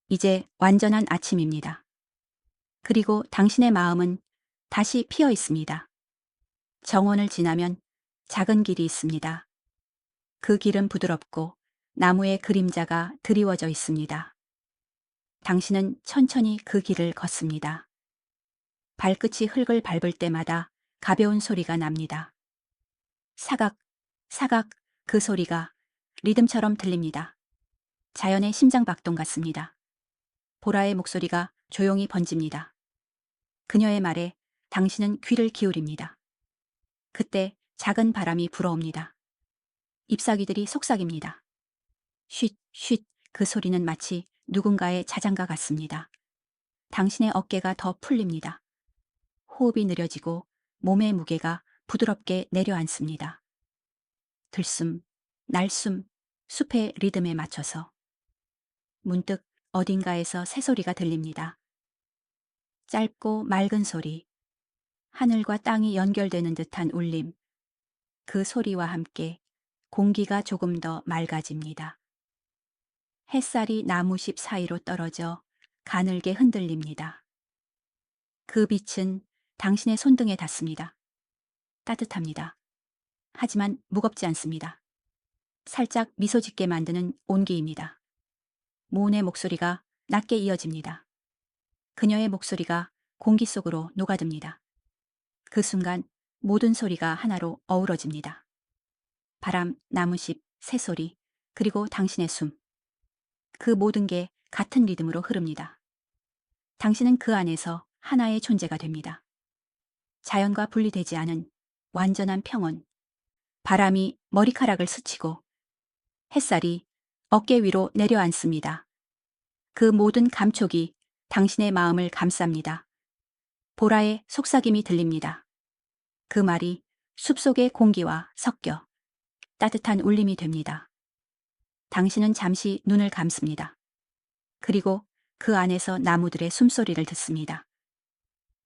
이제 완전한 아침입니다. 그리고 당신의 마음은 다시 피어 있습니다. 정원을 지나면 작은 길이 있습니다. 그 길은 부드럽고 나무의 그림자가 드리워져 있습니다. 당신은 천천히 그 길을 걷습니다. 발끝이 흙을 밟을 때마다 가벼운 소리가 납니다. 사각, 사각 그 소리가 리듬처럼 들립니다. 자연의 심장박동 같습니다. 보라의 목소리가 조용히 번집니다. 그녀의 말에 당신은 귀를 기울입니다. 그때 작은 바람이 불어옵니다. 잎사귀들이 속삭입니다. 쉿, 쉿, 그 소리는 마치 누군가의 자장가 같습니다. 당신의 어깨가 더 풀립니다. 호흡이 느려지고 몸의 무게가 부드럽게 내려앉습니다. 들숨, 날숨, 숲의 리듬에 맞춰서 문득 어딘가에서 새소리가 들립니다. 짧고 맑은 소리, 하늘과 땅이 연결되는 듯한 울림, 그 소리와 함께 공기가 조금 더 맑아집니다. 햇살이 나무십 사이로 떨어져 가늘게 흔들립니다. 그 빛은 당신의 손등에 닿습니다. 따뜻합니다. 하지만 무겁지 않습니다. 살짝 미소 짓게 만드는 온기입니다. 모은의 목소리가 낮게 이어집니다. 그녀의 목소리가 공기 속으로 녹아듭니다. 그 순간 모든 소리가 하나로 어우러집니다. 바람, 나무십, 새소리, 그리고 당신의 숨. 그 모든 게 같은 리듬으로 흐릅니다. 당신은 그 안에서 하나의 존재가 됩니다. 자연과 분리되지 않은 완전한 평온. 바람이 머리카락을 스치고 햇살이 어깨 위로 내려앉습니다. 그 모든 감촉이 당신의 마음을 감쌉니다. 보라의 속삭임이 들립니다. 그 말이 숲속의 공기와 섞여 따뜻한 울림이 됩니다. 당신은 잠시 눈을 감습니다. 그리고 그 안에서 나무들의 숨소리를 듣습니다.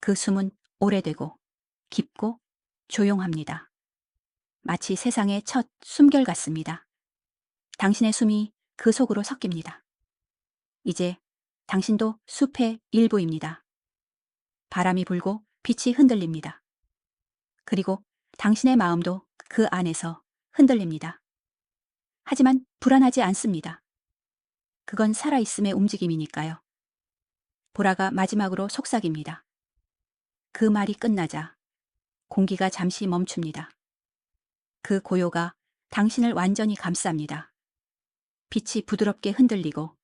그 숨은 오래되고 깊고 조용합니다. 마치 세상의 첫 숨결 같습니다. 당신의 숨이 그 속으로 섞입니다. 이제 당신도 숲의 일부입니다. 바람이 불고 빛이 흔들립니다. 그리고 당신의 마음도 그 안에서 흔들립니다. 하지만 불안하지 않습니다. 그건 살아있음의 움직임이니까요. 보라가 마지막으로 속삭입니다. 그 말이 끝나자 공기가 잠시 멈춥니다. 그 고요가 당신을 완전히 감쌉니다. 빛이 부드럽게 흔들리고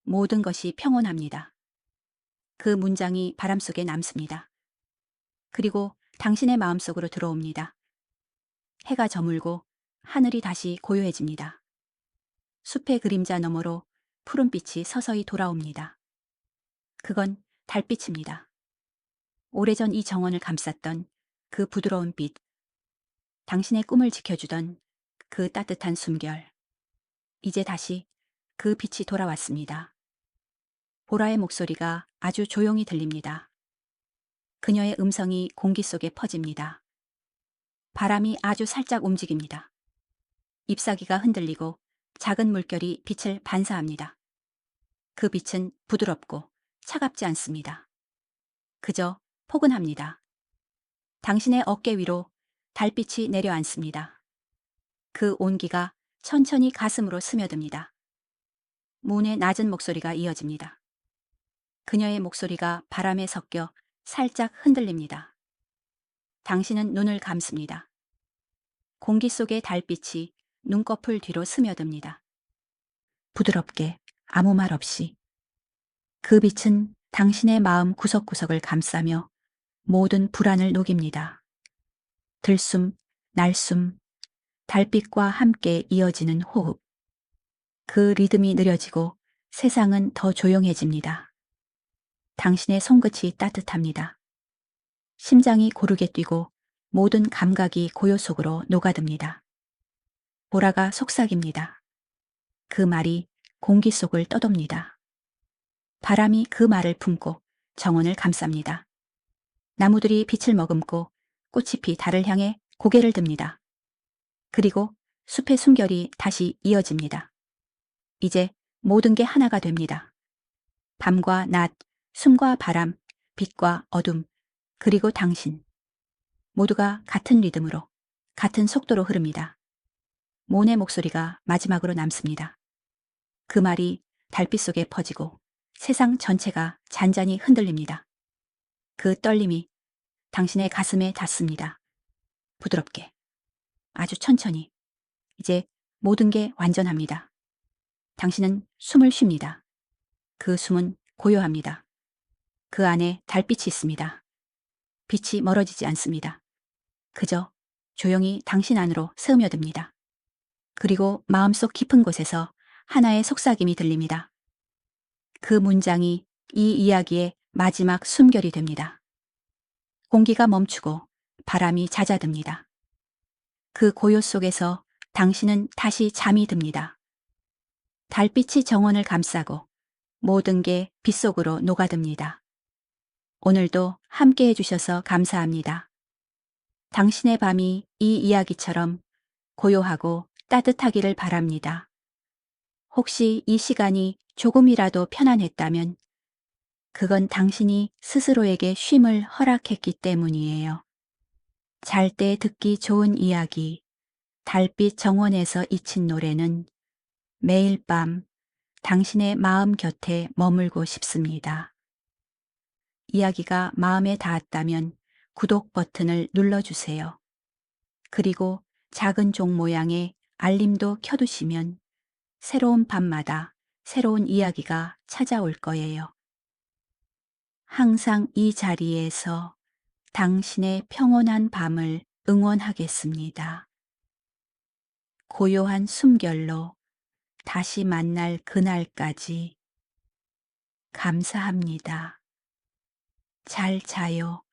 모든 것이 평온합니다. 그 문장이 바람 속에 남습니다. 그리고 당신의 마음속으로 들어옵니다. 해가 저물고 하늘이 다시 고요해집니다. 숲의 그림자 너머로 푸른빛이 서서히 돌아옵니다. 그건 달빛입니다. 오래전 이 정원을 감쌌던 그 부드러운 빛, 당신의 꿈을 지켜주던 그 따뜻한 숨결. 이제 다시 그 빛이 돌아왔습니다. 보라의 목소리가 아주 조용히 들립니다. 그녀의 음성이 공기 속에 퍼집니다. 바람이 아주 살짝 움직입니다. 잎사귀가 흔들리고 작은 물결이 빛을 반사합니다. 그 빛은 부드럽고 차갑지 않습니다. 그저 포근합니다. 당신의 어깨 위로 달빛이 내려앉습니다. 그 온기가 천천히 가슴으로 스며듭니다. 문의 낮은 목소리가 이어집니다. 그녀의 목소리가 바람에 섞여 살짝 흔들립니다. 당신은 눈을 감습니다. 공기 속의 달빛이 눈꺼풀 뒤로 스며듭니다. 부드럽게 아무 말 없이. 그 빛은 당신의 마음 구석구석을 감싸며 모든 불안을 녹입니다. 들숨, 날숨, 달빛과 함께 이어지는 호흡. 그 리듬이 느려지고 세상은 더 조용해집니다. 당신의 손끝이 따뜻합니다. 심장이 고르게 뛰고 모든 감각이 고요 속으로 녹아듭니다. 보라가 속삭입니다. 그 말이 공기 속을 떠돕니다. 바람이 그 말을 품고 정원을 감쌉니다. 나무들이 빛을 머금고 꽃이 피 달을 향해 고개를 듭니다. 그리고 숲의 숨결이 다시 이어집니다. 이제 모든 게 하나가 됩니다. 밤과 낮, 숨과 바람, 빛과 어둠, 그리고 당신. 모두가 같은 리듬으로, 같은 속도로 흐릅니다. 몬의 목소리가 마지막으로 남습니다. 그 말이 달빛 속에 퍼지고 세상 전체가 잔잔히 흔들립니다. 그 떨림이 당신의 가슴에 닿습니다. 부드럽게, 아주 천천히. 이제 모든 게 완전합니다. 당신은 숨을 쉽니다. 그 숨은 고요합니다. 그 안에 달빛이 있습니다. 빛이 멀어지지 않습니다. 그저 조용히 당신 안으로 스며듭니다. 그리고 마음속 깊은 곳에서 하나의 속삭임이 들립니다. 그 문장이 이 이야기의 마지막 숨결이 됩니다. 공기가 멈추고 바람이 잦아듭니다. 그 고요 속에서 당신은 다시 잠이 듭니다. 달빛이 정원을 감싸고 모든 게 빛속으로 녹아듭니다. 오늘도 함께 해주셔서 감사합니다. 당신의 밤이 이 이야기처럼 고요하고 따뜻하기를 바랍니다. 혹시 이 시간이 조금이라도 편안했다면 그건 당신이 스스로에게 쉼을 허락했기 때문이에요. 잘 때 듣기 좋은 이야기, 달빛 정원에서 잊힌 노래는 매일 밤 당신의 마음 곁에 머물고 싶습니다. 이야기가 마음에 닿았다면 구독 버튼을 눌러주세요. 그리고 작은 종 모양의 알림도 켜두시면 새로운 밤마다 새로운 이야기가 찾아올 거예요. 항상 이 자리에서 당신의 평온한 밤을 응원하겠습니다. 고요한 숨결로 다시 만날 그날까지 감사합니다. 잘 자요.